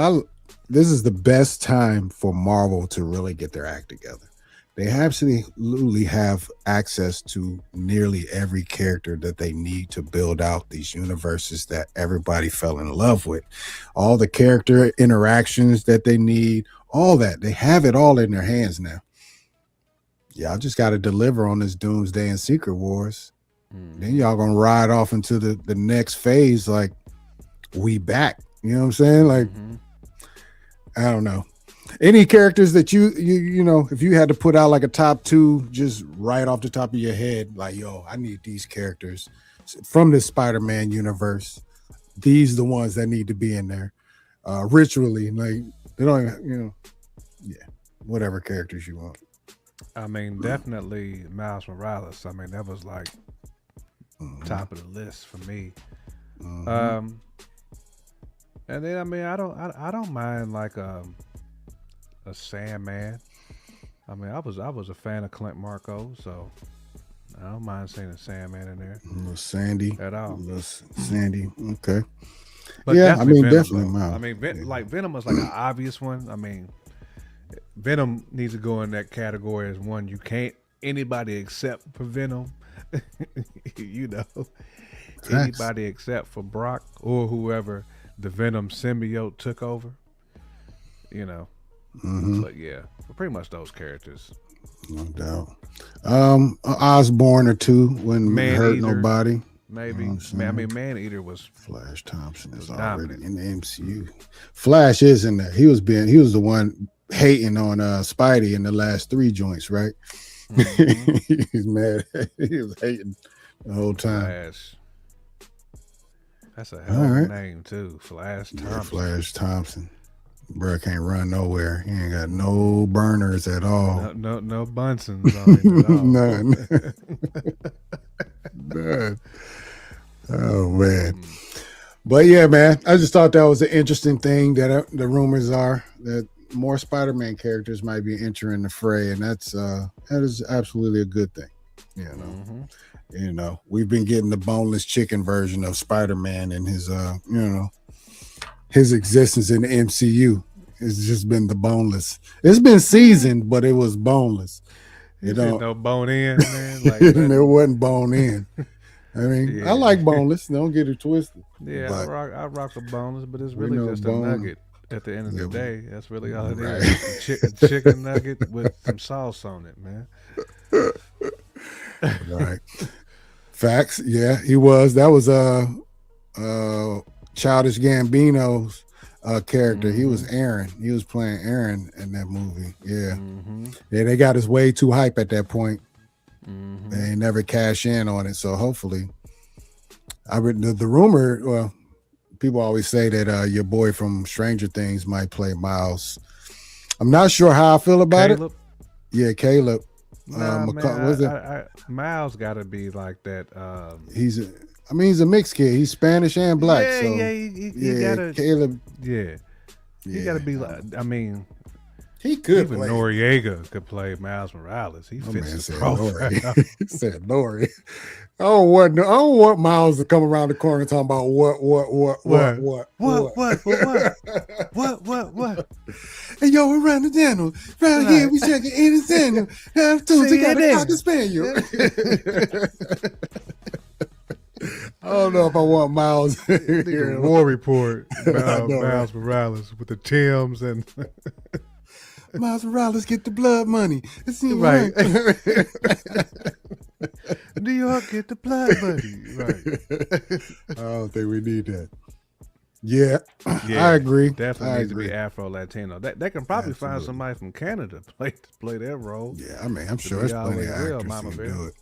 this is the best time for Marvel to really get their act together. They absolutely have access to nearly every character that they need to build out these universes that everybody fell in love with. All the character interactions that they need, all that. They have it all in their hands now. Y'all just got to deliver on this Doomsday and Secret Wars. Then y'all going to ride off into the next phase like we back. You know what I'm saying? Like, I don't know. Any characters that you know, if you had to put out like a top 2 just right off the top of your head, like, yo, I need these characters from this Spider-Man universe. These the ones that need to be in there. Ritually, like they don't even, you know, whatever characters you want. I mean, definitely Miles Morales. I mean, that was like top of the list for me. And then I mean, I don't mind like a Sandman. I mean, I was a fan of Clint Marco, so I don't mind seeing a Sandman in there. A little Sandy at all. A little Sandy, okay. But yeah, I mean, Venom, definitely. I mean, like Venom was like an obvious one. I mean, Venom needs to go in that category as one you can't anybody except for Venom. You know, anybody except for Brock or whoever the Venom symbiote took over. You know. But yeah, pretty much those characters. No doubt. Osborn or 2 wouldn't hurt nobody. Maybe. I mean, Man-Eater was Flash Thompson is dominant. already in the MCU. Flash is in there. He was the one hating on Spidey in the last 3 joints, right? He's mad. He was hating the whole time. Flash. That's a hell of a name too. Flash Thompson. Yeah, Flash Thompson. Bro can't run nowhere. He ain't got no burners at all. No Bunsons on him at all. None. None. Oh man. But yeah, man, I just thought that was an interesting thing that the rumors are that more Spider-Man characters might be entering the fray, and that is absolutely a good thing. You know, we've been getting the boneless chicken version of Spider-Man and his his existence in the MCU. It's just been the boneless. It's been seasoned, but it was boneless. You know, no bone in, man. Like there wasn't bone in. I mean, I like boneless. Don't get it twisted. Yeah, I rock a boneless, but it's really just a nugget at the end of the day. That's really all it is. A chicken nugget with some sauce on it, man. Right. Facts. Yeah, he was. That was Childish Gambino's character. He was Aaron. He was playing Aaron in that movie. Yeah. Yeah, they got us way too hype at that point. They never cash in on it. So hopefully, the rumor, well, people always say that your boy from Stranger Things might play Miles. I'm not sure how I feel about it. Yeah, Caleb. Nah, man, Miles got to be like that. He's a mixed kid. He's Spanish and black. Yeah, so he gotta, Caleb. Yeah, he got to be like. I mean, he could. Even Noriega could play Miles Morales. He fits his profile. He said Nori. I don't want Miles to come around the corner talking about what. Hey, yo, we're around the channel. Around here, we checking in the channel. Have tunes. He got a cocker spaniel. I don't know if I want Miles here. War Report. Miles Morales with the Timbs and Miles Morales get the blood money. It's right. New York get the blood money. Right. I don't think we need that. Yeah, I agree. Definitely needs to be Afro Latino. They can probably find somebody from Canada to play their role. Yeah, I mean, I'm sure there's plenty of actors who can do it.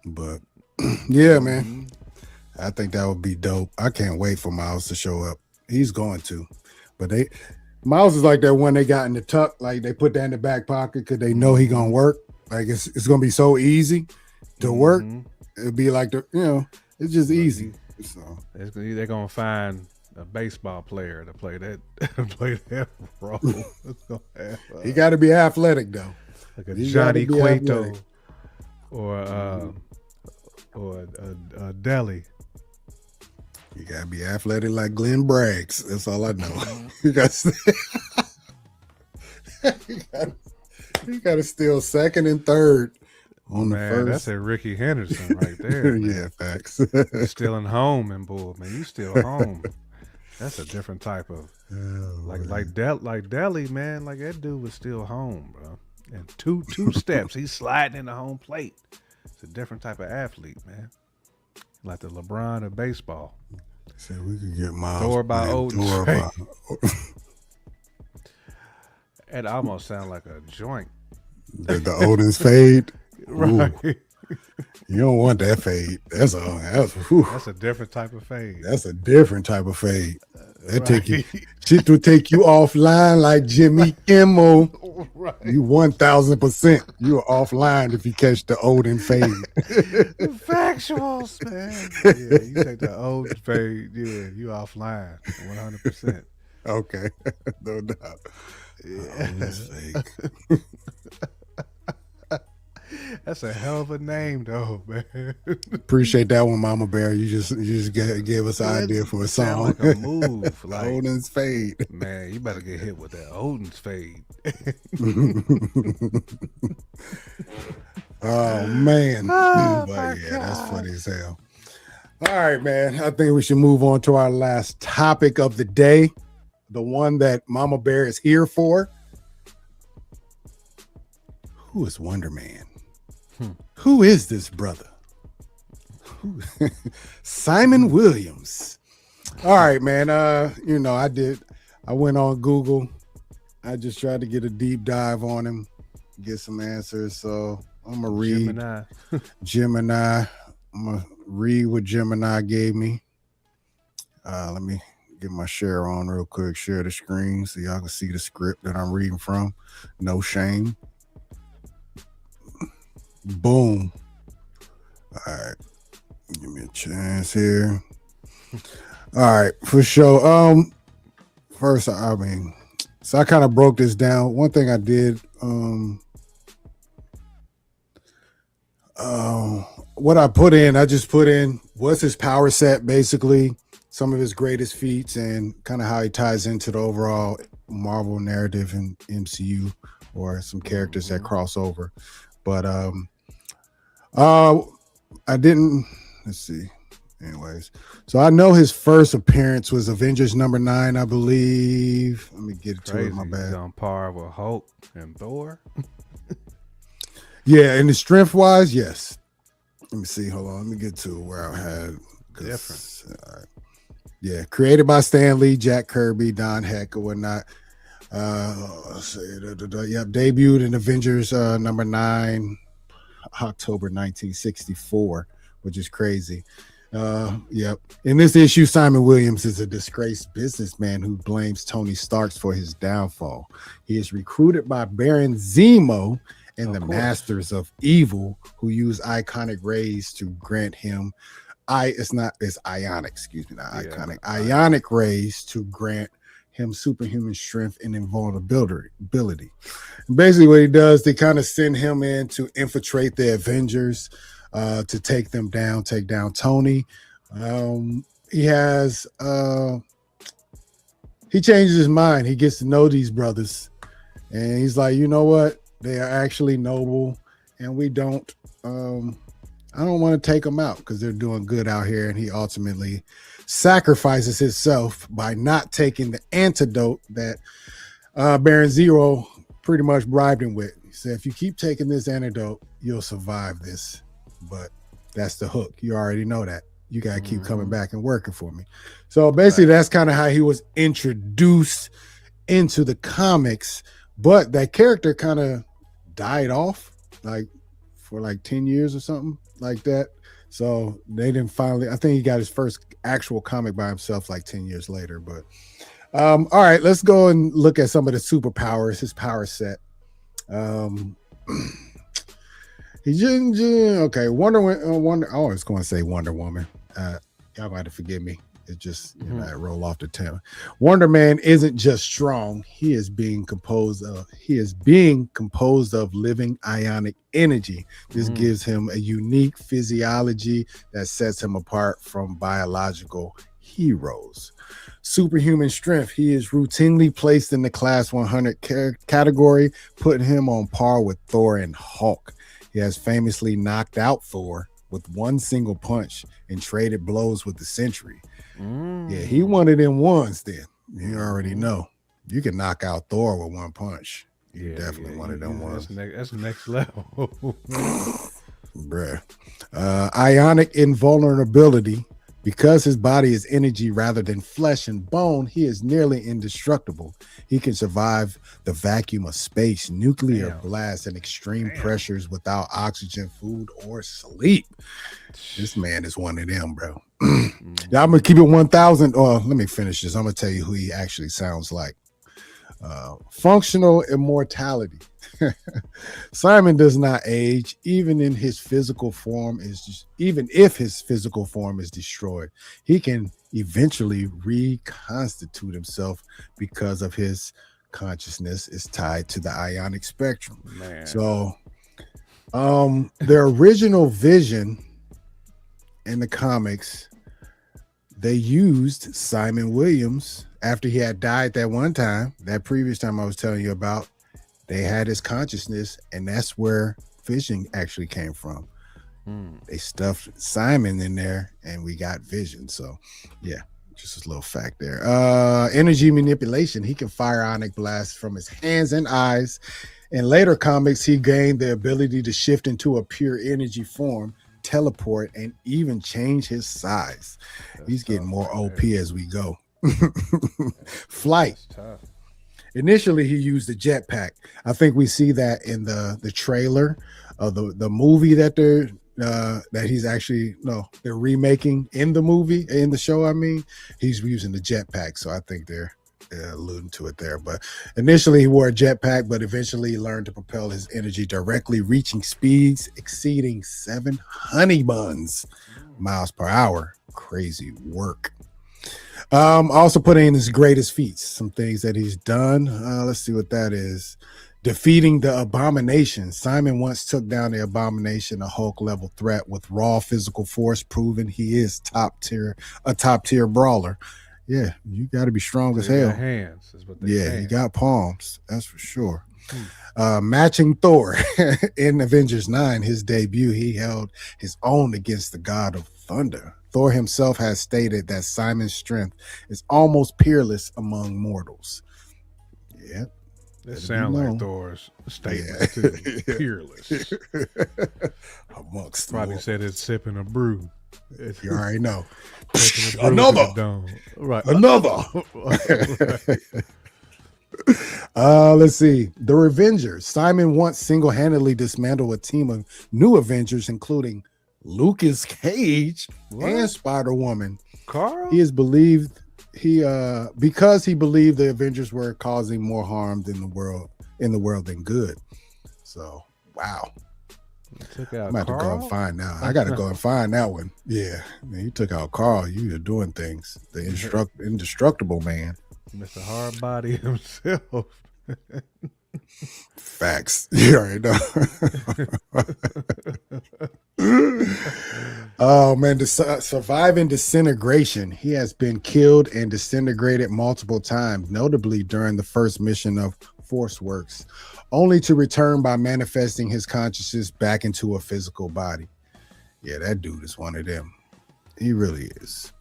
But Yeah, man. I think that would be dope. I can't wait for Miles to show up. He's going to, but Miles is like that one they got in the tuck, like they put that in the back pocket because they know he gonna work. Like it's gonna be so easy to work. It'd be like it's just easy. So they're gonna find a baseball player to play that role. He got to be athletic though, like a Johnny Cueto or a Deli. You gotta be athletic like Glenn Braggs. That's all I know. you gotta steal second and third on the first. That's a Ricky Henderson right there. Yeah, facts. Stealing home and bull, man. You steal home. That's a different type of like Deli, man. Like that dude was still home, bro. And two steps, he's sliding in the home plate. It's a different type of athlete, man. Like the LeBron of baseball. So we could get Miles. Door by Odin. It almost sounds like a joint. The Odin's fade. Right. Ooh. You don't want that fade. That's a different type of fade. That's a different type of fade. Shit will take you offline like Jimmy Kimmel. Right. You 1,000%. You are offline if you catch the Odin fade. Factuals, man. Yeah, you take the Odin fade. Yeah, you offline 100%. Okay, no doubt. Yeah. That's fake. That's a hell of a name, though, man. Appreciate that one, Mama Bear. You just gave us an idea for a song. Like a move, like Odin's fade. Man, you better get hit with that Odin's fade. Oh man, but yeah, that's funny as hell. All right, man. I think we should move on to our last topic of the day, the one that Mama Bear is here for. Who is Wonder Man? Who is this brother? Simon Williams. All right, man. I went on Google. I just tried to get a deep dive on him, get some answers. So I'm gonna read Gemini. I'm gonna read what Gemini gave me. Let me get my share on real quick. Share the screen so y'all can see the script that I'm reading from. No shame. Boom. All right. Give me a chance here. All right, for sure. First, so I kind of broke this down. One thing I did, what I put in, I just put in what's his power set, basically, some of his greatest feats, and kind of how he ties into the overall Marvel narrative and MCU, or some characters that cross over. But I didn't. Let's see. Anyways, so I know his first appearance was Avengers #9, I believe. Let me get to it. My bad. He's on par with Hulk and Thor. Yeah, and the strength wise, yes. Let me see. Hold on. Let me get to where I had different. Yeah, created by Stan Lee, Jack Kirby, Don Heck, or whatnot. Let's see. Yep, debuted in Avengers #9, October 1964, which is crazy. Yep. In this issue, Simon Williams is a disgraced businessman who blames Tony Stark for his downfall. He is recruited by Baron Zemo and the Masters of Evil, who use iconic rays to grant him ionic rays to grant him superhuman strength and invulnerability. And basically what he does, they kind of send him in to infiltrate the Avengers, to take down Tony. He changes his mind. He gets to know these brothers, and he's like, you know what? They are actually noble, and I don't want to take them out because they're doing good out here. And he ultimately sacrifices himself by not taking the antidote that Baron Zero pretty much bribed him with. He said, if you keep taking this antidote, you'll survive this. But that's the hook. You already know that. You got to keep coming back and working for me. So basically, that's kind of how he was introduced into the comics. But that character kind of died off for 10 years or something like that. So they didn't finally. I think he got his first actual comic by himself like 10 years later. But all right, let's go and look at some of the superpowers. His power set. Okay. Wonder. I always going to say Wonder Woman. Y'all gonna have to forgive me. It just I roll off the tongue. Wonder Man isn't just strong. He is being composed of living ionic energy. This gives him a unique physiology that sets him apart from biological heroes. Superhuman strength. He is routinely placed in the class 100 category, putting him on par with Thor and Hulk. He has famously knocked out Thor with one single punch and traded blows with the Sentry. Yeah, he one of them ones then. You already know. You can knock out Thor with one punch. You definitely one of them ones. That's next level. Bruh. Ionic invulnerability. Because his body is energy rather than flesh and bone, he is nearly indestructible. He can survive the vacuum of space, nuclear blasts, and extreme pressures without oxygen, food, or sleep. This man is one of them, bro. Yeah, I'm going to keep it 1,000. Let me finish this. I'm going to tell you who he actually sounds like. Functional immortality. Simon does not age, even if his physical form is destroyed. He can eventually reconstitute himself because of his consciousness is tied to the ionic spectrum. Man. So, the original Vision in the comics, they used Simon Williams after he had died that one time, that previous time I was telling you about. They had his consciousness, and that's where Vision actually came from. They stuffed Simon in there, and we got Vision. So, yeah, just a little fact there. Energy manipulation. He can fire ionic blasts from his hands and eyes. In later comics, he gained the ability to shift into a pure energy form, teleport, and even change his size. He's getting more OP as we go. Flight. Initially, he used the jetpack. I think we see that in the trailer of the movie that they're remaking in the show. I mean, he's using the jetpack, so I think they're alluding to it there. But initially, he wore a jetpack, but eventually he learned to propel his energy directly, reaching speeds exceeding 7 honey buns miles per hour. Crazy work. Also put in his greatest feats, some things that he's done. Let's see what that is. Defeating the Abomination. Simon once took down the Abomination, a Hulk level threat with raw physical force, proving he is a top tier brawler. Yeah, you got to be strong as hell. Hands is what they he got palms. That's for sure. Matching Thor in Avengers 9, his debut, he held his own against the God of Thunder. Thor himself has stated that Simon's strength is almost peerless among mortals. Yeah. That sounds like Thor's statement too. Peerless. Amongst probably said it's sipping a brew. You already know. Another. Right. Another. Let's see. The Revengers. Simon once single-handedly dismantled a team of new Avengers, including Lucas Cage and Spider-Woman. Carl? He is believed because he believed the Avengers were causing more harm in the world than good. So, wow. I'm about to go and find out. I got to go and find that one. Yeah, man, you took out Carl. You are doing things. The indestructible man. Mr. Hardbody himself. Facts. You already know. Oh man, surviving disintegration. He has been killed and disintegrated multiple times, notably during the first mission of Force Works, only to return by manifesting his consciousness back into a physical body. Yeah, that dude is one of them. He really is.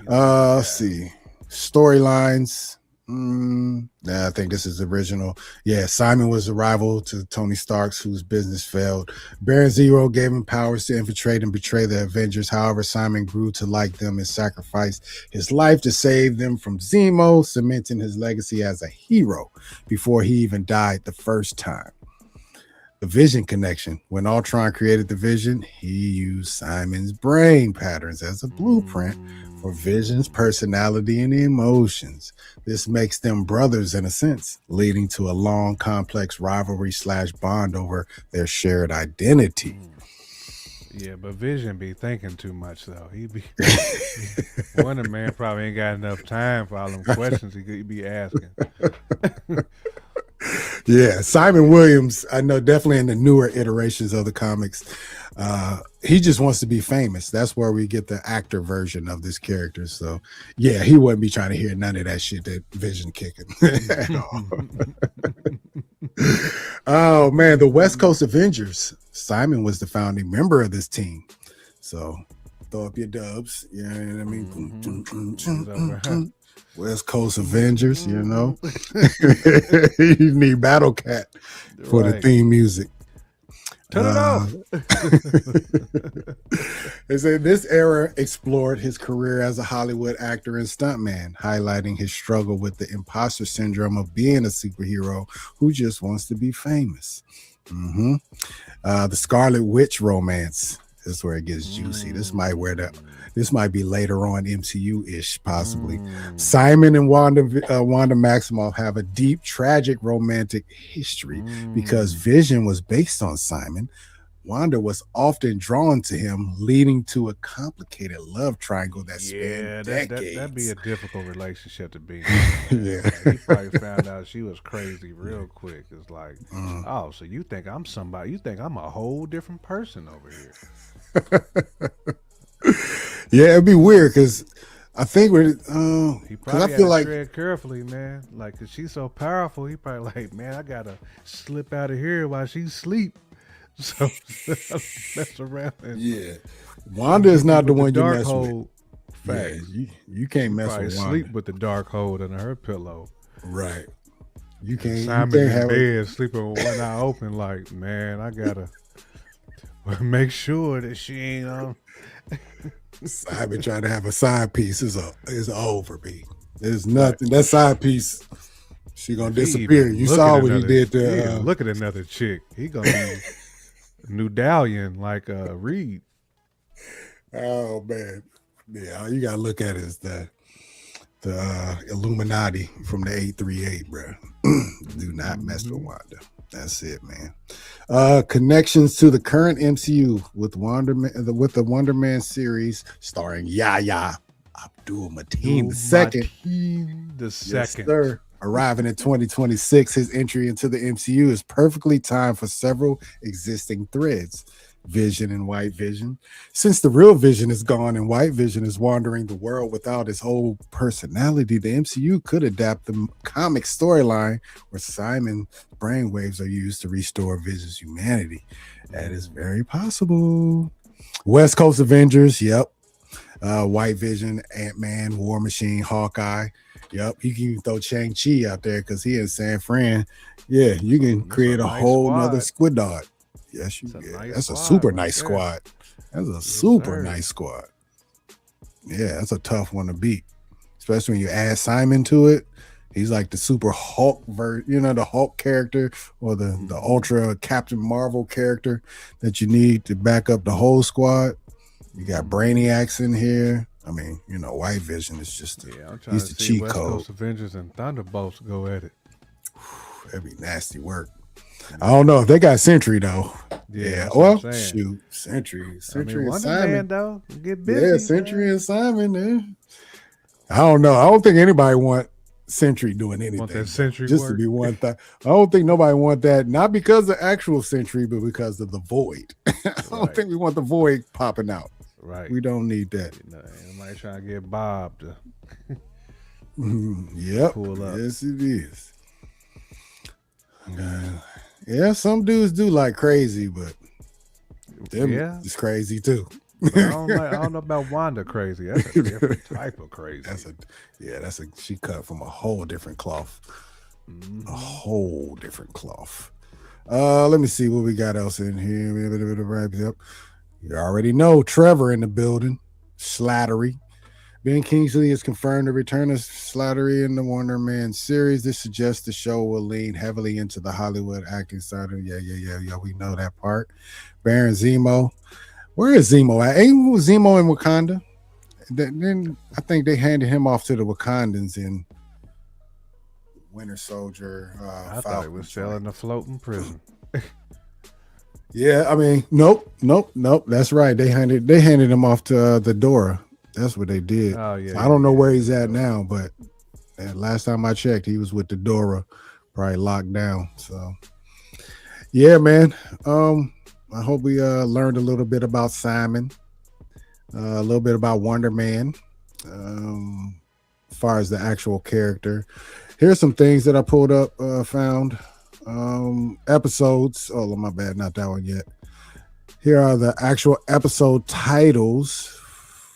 Let's see. Storylines. I think this is original. Yeah, Simon was a rival to Tony Stark's, whose business failed. Baron Zero gave him powers to infiltrate and betray the Avengers. However, Simon grew to like them and sacrificed his life to save them from Zemo, cementing his legacy as a hero before he even died the first time. The Vision connection. When Ultron created the Vision, he used Simon's brain patterns as a blueprint for Vision's personality and emotions. This makes them brothers in a sense, leading to a long, complex rivalry / bond over their shared identity. Yeah, but Vision be thinking too much though. He be Wonder Man probably ain't got enough time for all them questions he could be asking. Yeah, Simon Williams, I know definitely in the newer iterations of the comics, he just wants to be famous. That's where we get the actor version of this character. So, yeah, he wouldn't be trying to hear none of that shit that Vision kicking at all. Oh, man, the West Coast Avengers. Simon was the founding member of this team. So, throw up your dubs. You know what I mean? West Coast Avengers, you know. You need Battle Cat for the theme music. Turn it off. They say this era explored his career as a Hollywood actor and stuntman, highlighting his struggle with the imposter syndrome of being a superhero who just wants to be famous. The Scarlet Witch romance. This is where it gets juicy. This might be later on MCU-ish, possibly. Simon and Wanda Maximoff have a deep, tragic romantic history because Vision was based on Simon. Wanda was often drawn to him, leading to a complicated love triangle that spanned decades. That'd be a difficult relationship to be in. Yeah. He probably found out she was crazy real quick. It's like, oh, so you think I'm somebody? You think I'm a whole different person over here? Yeah, it'd be weird because I think he because probably I feel had to like tread carefully, man. Like, cause she's so powerful, he probably like, man, I gotta slip out of here while she's asleep. So mess around. Wanda is not the one you dark mess hole. with. Facts. Yeah, you can't mess Probably with Wanda. sleep with the dark hole under her pillow. Right. You can't. Simon you can't in have bed sleeping with one eye open. Like, man, I gotta make sure that she ain't on. Simon trying to have a side piece is over, B. There's nothing. That side piece, she gonna disappear. You saw what he did to. Look at another chick. He gonna be new Dalian like Reed. Oh man, yeah. All you gotta look at is the Illuminati from the 838, bro. Do not mess with Wanda. That's it, man. Connections to the current MCU with the Wonder Man series starring Yahya Abdul-Mateen the second. Yes, sir. Arriving in 2026, his entry into the MCU is perfectly timed for several existing threads. Vision and White Vision. Since the real Vision is gone and White Vision is wandering the world without his whole personality, the MCU could adapt the comic storyline where Simon's brainwaves are used to restore Vision's humanity. That is very possible. West Coast Avengers, yep. White Vision, Ant-Man, War Machine, Hawkeye. Yep, you can even throw Shang-Chi out there because he is San Fran. Yeah, you can create a whole nother squid dog. Yes, you can. That's a super nice squad. That's a super nice squad. Yeah, that's a tough one to beat. Especially when you add Simon to it. He's like the super Hulk the Hulk character or the Ultra Captain Marvel character that you need to back up the whole squad. You got Brainiacs in here. I mean, White Vision is just I'm trying he's to the see cheat West code. Coast Avengers and Thunderbolts go at it. That'd be nasty work. I don't know if they got Sentry though. Yeah. Well, shoot, Sentry and Simon. Man, though, get busy. Yeah, Sentry and Simon. I don't know. I don't think anybody want Sentry doing anything. Want that Sentry just work? To be one thing. I don't think nobody want that. Not because of actual Sentry, but because of the Void. I don't think we want the Void popping out. Right. We don't need that. Somebody trying to get Bob to yep. pull up. Yes, it is. Yeah, some dudes do like crazy, but them is crazy too. I don't know about Wanda crazy. That's a different type of crazy. She cut from a whole different cloth. A whole different cloth. Let me see what we got else in here. Yep. You already know Trevor in the building. Slattery. Ben Kingsley is confirmed to return as Slattery in the Wonder Man series. This suggests the show will lean heavily into the Hollywood acting side. Yeah. We know that part. Baron Zemo. Where is Zemo at? Ain't Zemo in Wakanda? Then I think they handed him off to the Wakandans in Winter Soldier. I thought he was still in a floating prison. Yeah, I mean, nope. That's right. They handed him off to the Dora. That's what they did. Oh yeah. So I don't know where he's at now, but last time I checked, he was with the Dora, probably locked down. So yeah, man. I hope we learned a little bit about Simon, a little bit about Wonder Man, as far as the actual character. Here's some things that I pulled up, found. Episodes. Oh, my bad, not that one yet. Here are the actual episode titles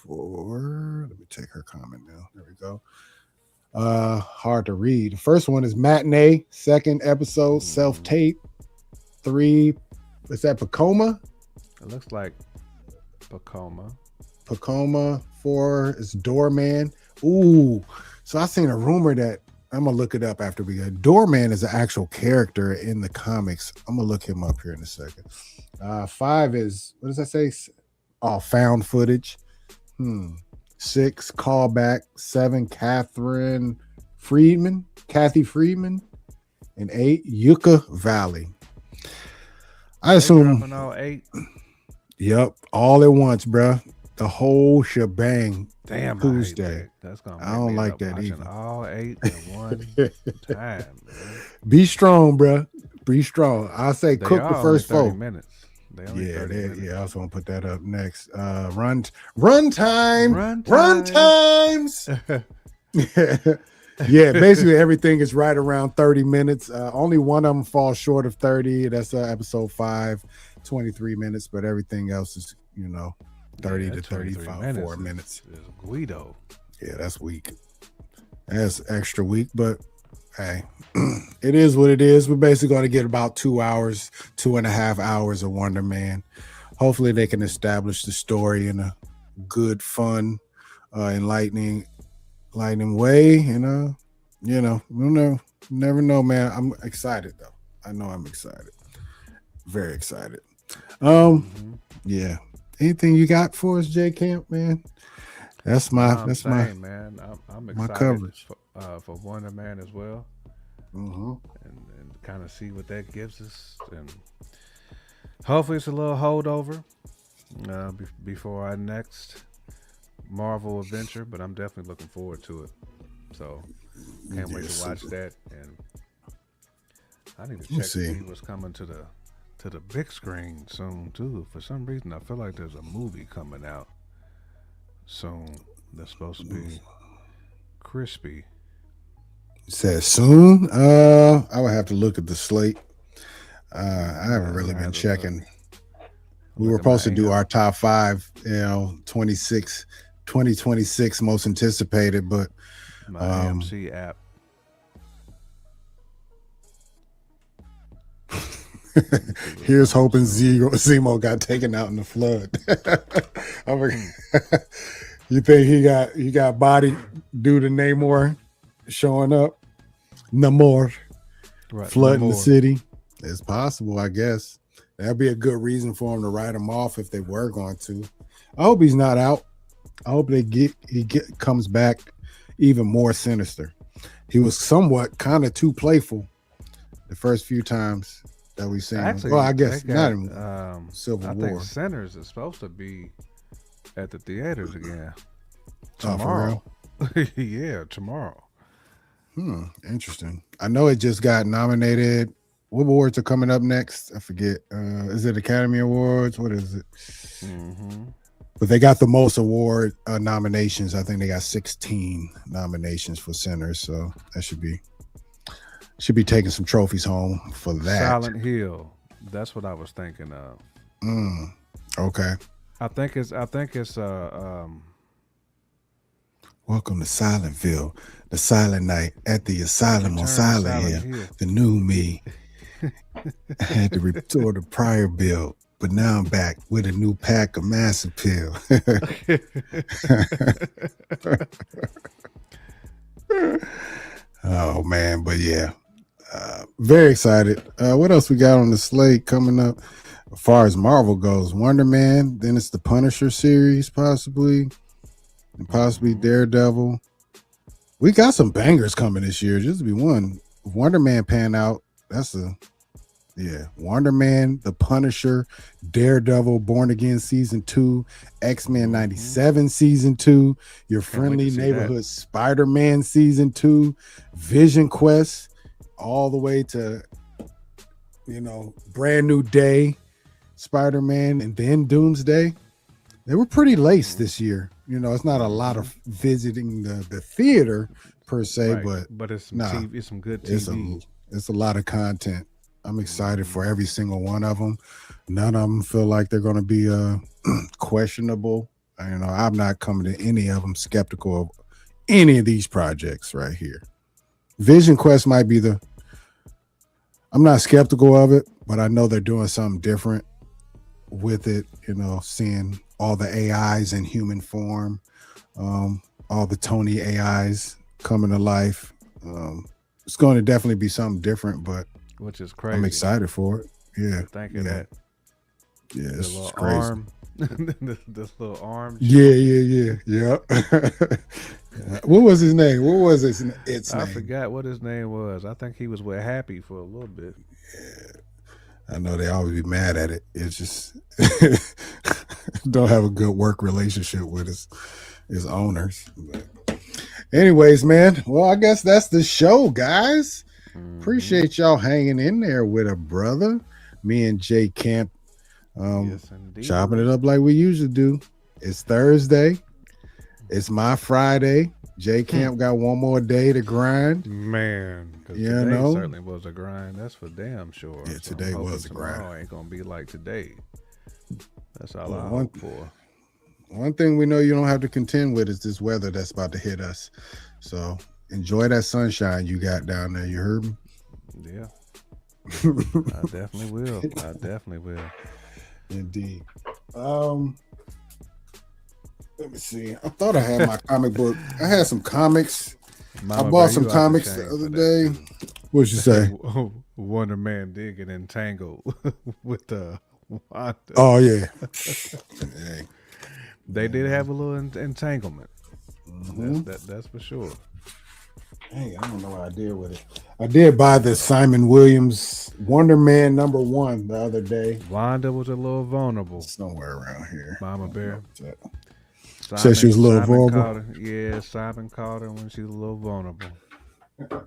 for. Let me take her comment now. There we go. Hard to read. The first one is Matinee. Second episode, Self-Tape. 3. Is that Pacoma? It looks like Pacoma. 4 is Doorman. Ooh, so I seen a rumor that I'm gonna look it up after we go. Doorman is an actual character in the comics. I'm gonna look him up here in a second. 5 is, what does that say? Oh, found footage. 6 callback. 7 Kathy Friedman, and 8 Yucca Valley. I assume all 8. Yep, all at once, bruh. The whole shebang. Damn, Tuesday. That's gonna. I don't like that either. All 8 at one time. Man. Be strong, bruh. Be strong. I say They cook are the first only 30 4 minutes. They only 30 minutes. Yeah. I was gonna put that up next. Run times. Yeah, basically everything is right around 30 minutes. Only one of them falls short of 30. That's episode 5, 23 minutes, but everything else is 30 to 35 4 minutes. Is Guido. Yeah, that's weak. That's extra weak, but hey, it is what it is. We're basically going to get about 2 hours, 2.5 hours of Wonder Man. Hopefully they can establish the story in a good, fun, enlightening way. We'll never know, man. I'm excited though. I know I'm excited. Very excited. Yeah. Anything you got for us, J Camp, man? That's my I'm excited my coverage for Wonder Man as well. Mm-hmm. And kind of see what that gives us, and hopefully it's a little holdover before our next Marvel adventure. But I'm definitely looking forward to it. So can't wait to watch that. And I need to check to see what's coming to the big screen soon too. For some reason, I feel like there's a movie coming out soon that's supposed to be crispy. It says soon. I would have to look at the slate. I haven't really been checking. We were supposed to do our top 5, 2026 most anticipated, but my AMC app. Here's hoping Zemo got taken out in the flood. You think he got body due to Namor showing up? Namor, right, flooding the city. It's possible, I guess. That'd be a good reason for him to write him off if they were going to. I hope he's not out. I hope he comes back even more sinister. He was somewhat kind of too playful the first few times that we've seen him. Well, I guess not in Civil War. I think Sinners is supposed to be at the theaters again tomorrow. Yeah, tomorrow. Interesting. I know it just got nominated. What awards are coming up next? I forget. Is it Academy Awards? What is it? Mm-hmm. But they got the most award nominations. I think they got 16 nominations for Sinners. So that should be taking some trophies home for that. Silent Hill. That's what I was thinking of. Okay. I think it's Welcome to Silentville, the silent night at the asylum on Silent Hill. The new me. I had to restore the prior bill. But now I'm back with a new pack of Mass Appeal. Oh man, but yeah, very excited. What else we got on the slate coming up? As far as Marvel goes, Wonder Man. Then it's the Punisher series, possibly, and possibly Daredevil. We got some bangers coming this year. Just to be one, Wonder Man pan out. That's a Wonder Man, the Punisher, Daredevil, Born Again season 2, X-Men 97 season 2, Your Friendly Neighborhood Spider-Man season 2, Vision Quest, all the way to Brand New Day, Spider-Man, and then Doomsday. They were pretty laced this year. It's not a lot of visiting the theater per se, but it's some TV, it's some good TV. It's a lot of content. I'm excited for every single one of them. None of them feel like they're going to be questionable. I'm not coming to any of them skeptical of any of these projects right here. Vision Quest might be I'm not skeptical of it, but I know they're doing something different with it. Seeing all the AIs in human form, all the Tony AIs coming to life. It's going to definitely be something different, but which is crazy. I'm excited for it. Yeah. Think of that. Yeah, it's little crazy. Arm. this little arm. Yeah. What was his name? What was its name? I forgot what his name was. I think he was with Happy for a little bit. Yeah. I know they always be mad at it. It's just don't have a good work relationship with his owners. But anyways, man. Well, I guess that's the show, guys. Appreciate y'all hanging in there with a brother. Me and Jay Camp chopping it up like we usually do. It's Thursday. It's my Friday. Jay Camp got one more day to grind. Man, because today certainly was a grind. That's for damn sure. Yeah, so today was a grind. Tomorrow ain't going to be like today. That's all I hope for. One thing we know you don't have to contend with is this weather that's about to hit us. So enjoy that sunshine you got down there. You heard me? Yeah. I definitely will. Indeed. Let me see. I thought I had my comic book. I had some comics. I bought some comics the other day. What'd you say? Wonder Man did get entangled with the Wanda. Oh, yeah. They did have a little entanglement. That's for sure. Hey, I don't know what I did with it. I did buy the Simon Williams Wonder Man #1 the other day. Wanda was a little vulnerable. Somewhere around here. Mama Bear. Said she was a little vulnerable. Simon called her when she was a little vulnerable. Hold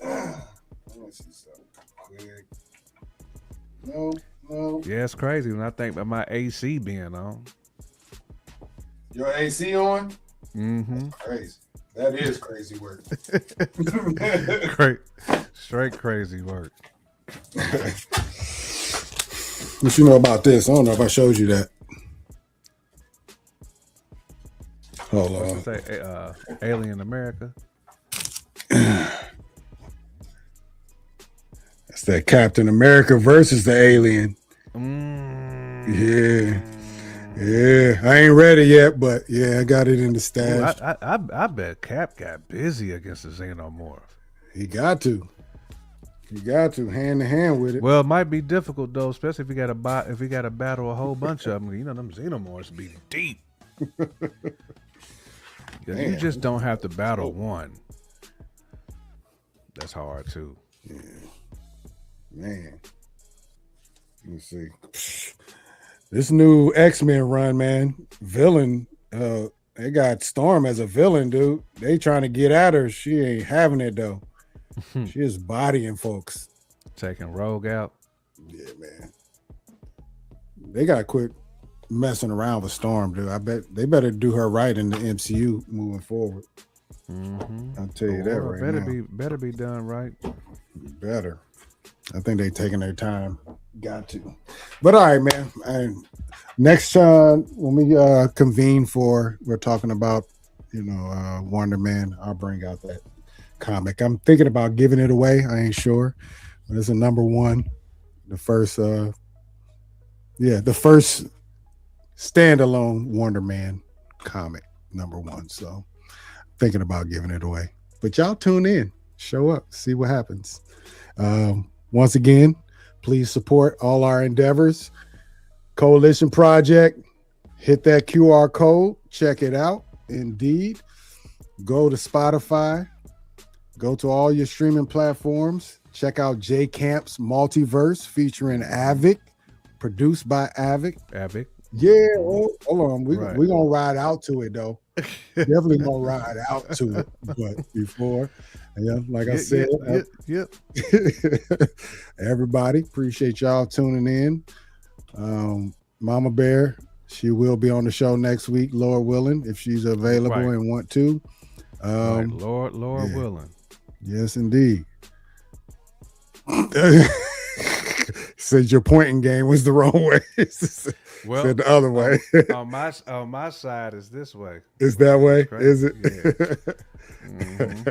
on. Let me see something quick. No. Yeah, it's crazy when I think about my AC being on. Your AC on? Mm-hmm. That's crazy. That is crazy work. Great. Straight crazy work. What you know about this? I don't know if I showed you that. Hold on. What's it say? Alien America. That's that Captain America versus the Alien. Yeah. I ain't read it yet, but yeah, I got it in the stash. I bet Cap got busy against the Xenomorph. He got to hand to hand with it. Well, it might be difficult though, especially if you got to battle a whole bunch of them. Them Xenomorphs be deep. You just don't have to battle one. That's hard too. Yeah. Man. Let me see. This new X-Men run, man. Villain. They got Storm as a villain, dude. They trying to get at her. She ain't having it though. She is bodying folks. Taking Rogue out. Yeah, man. They got to quit messing around with Storm, dude. I bet they better do her right in the MCU moving forward. I'll tell you that right now. Better be done right. Better. I think they taking their time. Got to. But all right, man. And next time when we convene we're talking about, Wonder Man, I'll bring out that comic. I'm thinking about giving it away. I ain't sure. But it's a #1. The first the first standalone Wonder Man comic, #1. So thinking about giving it away. But y'all tune in, show up, see what happens. Once again, please support all our endeavors. Coalition Project, hit that QR code, check it out. Indeed. Go to Spotify, go to all your streaming platforms. Check out J Camp's Multiverse featuring Avic, produced by Avic. Yeah, hold on. We're going to ride out to it, though. Definitely going to ride out to it. But before, like I said, everybody, appreciate y'all tuning in. Mama Bear, she will be on the show next week, Lord willing, if she's available and want to. Lord willing. Yes, indeed. Said your pointing game was the wrong way. Well, said the other way. on my side is this way. Is that way? Is it? Yeah.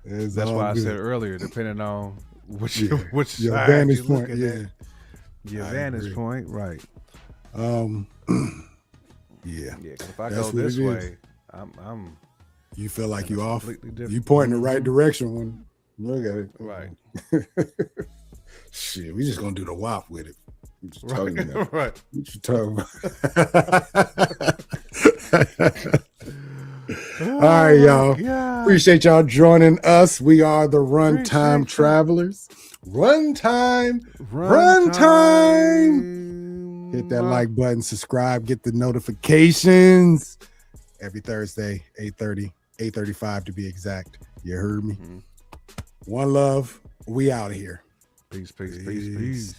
That's why I said earlier, depending on which your side vantage point. Your vantage point, right? Yeah. If I go this way, I'm. You feel like you off. Different. You pointing the right direction when look at it. Right. Shit, we just gonna do the WAP with it. Right. What you talking about? All right, y'all. God. Appreciate y'all joining us. We are the Runtime Travelers. Runtime. Hit that like button, subscribe, get the notifications. Every Thursday, 8:30, 8:35 to be exact. You heard me? One love. We out of here. Peace.